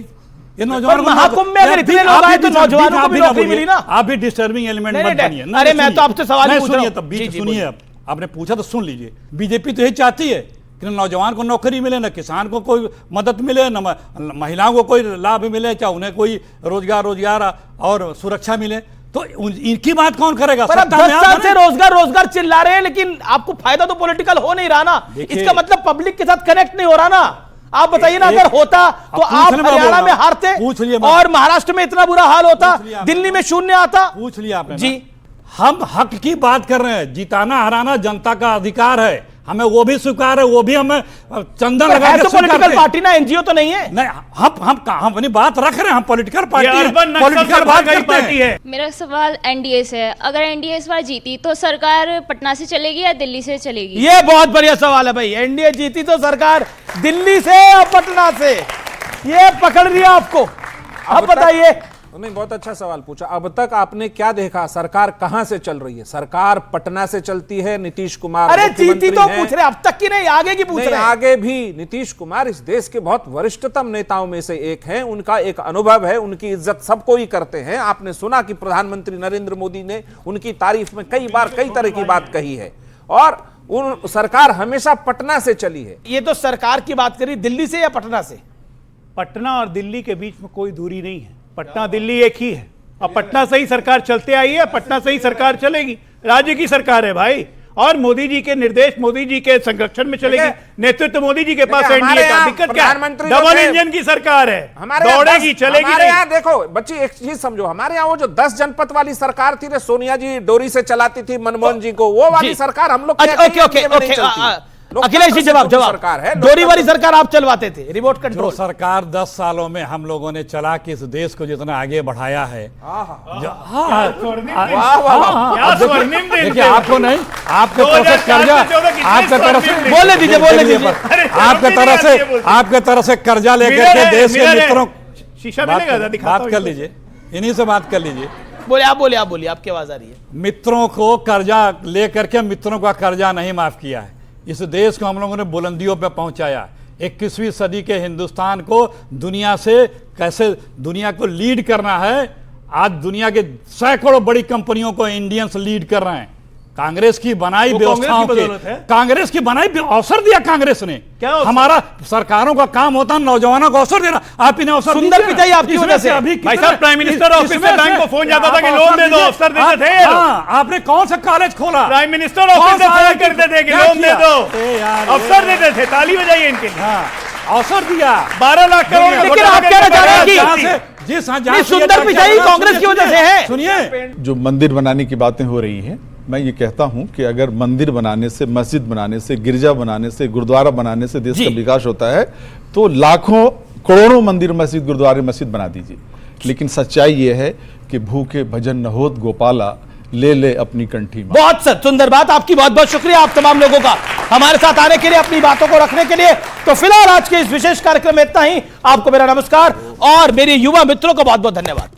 ये नौजवान महाकुंभ में अगर इतने लोग आए तो नौजवानों को भी नौकरी मिली ना। आप भी डिस्टर्बिंग एलिमेंट मत बनिए। अरे मैं तो आपसे सवाल पूछ रहा हूं। तब बीच सुनिए, आपने पूछा तो सुन लीजिए। बीजेपी तो यही चाहती है कि नौजवान को नौकरी मिले, न किसान को कोई मदद मिले, न महिलाओं को कोई लाभ मिले, चाहे उन्हें कोई रोजगार और सुरक्षा मिले। तो इनकी बात कौन करेगा? पर 10 साल से रोजगार चिल्ला रहे हैं, लेकिन आपको फायदा तो पॉलिटिकल हो नहीं रहा ना। इसका मतलब पब्लिक के साथ कनेक्ट नहीं हो रहा ना। आप बताइए ना, अगर होता तो आप हरियाणा में हारते और महाराष्ट्र में इतना बुरा हाल होता, दिल्ली में शून्य आता। पूछ लिया आपने जी। हम हक की बात कर रहे हैं, जिताना हराना जनता का अधिकार है, हमें वो भी स्वीकार है, वो भी हमें चंदन लगा के पॉलिटिकल पार्टी ना, एनजीओ तो नहीं है। नहीं, हम अपनी बात रख रहे हैं, हम पॉलिटिकल पार्टी है। मेरा सवाल एनडीए से है, अगर एनडीए इस बार जीती तो सरकार पटना से चलेगी या दिल्ली से चलेगी? ये बहुत बढ़िया सवाल है भाई। एनडीए जीती तो सरकार दिल्ली से या पटना से? ये पकड़ लिया आपको। अब बताइए, नहीं, बहुत अच्छा सवाल पूछा। अब तक आपने क्या देखा, सरकार कहां से चल रही है? सरकार पटना से चलती है, नीतीश कुमार अरे मुख्यमंत्री जीती तो हैं। पूछ रहे, अब तक की नहीं, आगे की पूछ नहीं, रहे हैं। आगे भी नीतीश कुमार इस देश के बहुत वरिष्ठतम नेताओं में से एक हैं। उनका एक अनुभव है, उनकी इज्जत सबको ही करते हैं। आपने सुना कि प्रधानमंत्री नरेंद्र मोदी ने उनकी तारीफ में कई बार कई तरह की बात कही है, और उन सरकार हमेशा पटना से चली है। ये तो सरकार की बात करी, दिल्ली से या पटना से? पटना और दिल्ली के बीच में कोई दूरी नहीं है, पटना दिल्ली एक ही है। अब पटना से ही सरकार चलते आई है, पटना से ही सरकार चलेगी। राज्य की सरकार है भाई, और मोदी जी के निर्देश, मोदी जी के संरक्षण में चलेगी। नेतृत्व मोदी जी के पास है। एनडीए का दिक्कत क्या है? डबल इंजन की सरकार है, दौड़ेगी चलेगी। हमारे यहाँ देखो बच्ची, एक चीज समझो, हमारे यहाँ वो जो 10 जनपद वाली सरकार थी, सोनिया जी डोरी से चलाती थी मनमोहन जी को, वो वाली सरकार हम लोग अखिलेश जी जवाब सरकार है। डोरी वाली सरकार आप चलवाते थे, रिमोट कंट्रोल सरकार 10 सालों में हम लोगों ने चला के इस देश को जितना आगे बढ़ाया है। देखिए, आपको नहीं, आपके तरफ से कर्जा, आपके तरफ से बोले दीजिए, बोले दीजिए, आपके तरफ से कर्जा लेकर के देश के मित्रों, बात कर लीजिए, इन्हीं से बात कर लीजिए। बोले आप, बोले आप, बोलिए, आपकी आवाज आ रही है। मित्रों को कर्जा लेकर के मित्रों का कर्जा नहीं माफ किया है। इस देश को हम लोगों ने बुलंदियों पर पहुंचाया। 21वीं सदी के हिंदुस्तान को दुनिया से कैसे दुनिया को लीड करना है। आज दुनिया के सैकड़ों बड़ी कंपनियों को इंडियंस लीड कर रहे हैं। कांग्रेस की बनाई व्यवस्थाओं के, कांग्रेस की बनाई अवसर दिया कांग्रेस ने। हमारा सरकारों का काम होता है नौजवानों को अवसर देना। आप इन्हें अवसर सुंदर पिचाई आपकी वजह से अभी भाई साहब, प्राइम मिनिस्टर ऑफिस से बैंक को फोन जाता था कि लोन दे दो, अवसर देते थे। आपने कौन सा कॉलेज खोला? प्राइम मिनिस्टर ऑफिस से फोन करते थे कि लोन दे दो, अवसर देते थे। ताली बजाइए इनके लिए। अवसर दिया 12 लाख करोड़। लेकिन आप कहना चाह रहे हैं कि सुंदर पिचाई कांग्रेस की वजह से है। सुनिए, जो मंदिर बनाने की बातें हो रही हैं, मैं ये कहता हूं कि अगर मंदिर बनाने से, मस्जिद बनाने से, गिरजा बनाने से, गुरुद्वारा बनाने से देश का विकास होता है, तो लाखों करोड़ों मंदिर, मस्जिद, गुरुद्वारे, मस्जिद बना दीजिए। लेकिन सच्चाई ये है कि भूखे भजन न होत गोपाला, ले ले अपनी कंठी में। बहुत सुंदर बात, आपकी बहुत बहुत शुक्रिया आप तमाम लोगों का हमारे साथ आने के लिए, अपनी बातों को रखने के लिए। तो फिलहाल आज के इस विशेष कार्यक्रम में इतना ही। आपको मेरा नमस्कार और मेरे युवा मित्रों को बहुत बहुत धन्यवाद।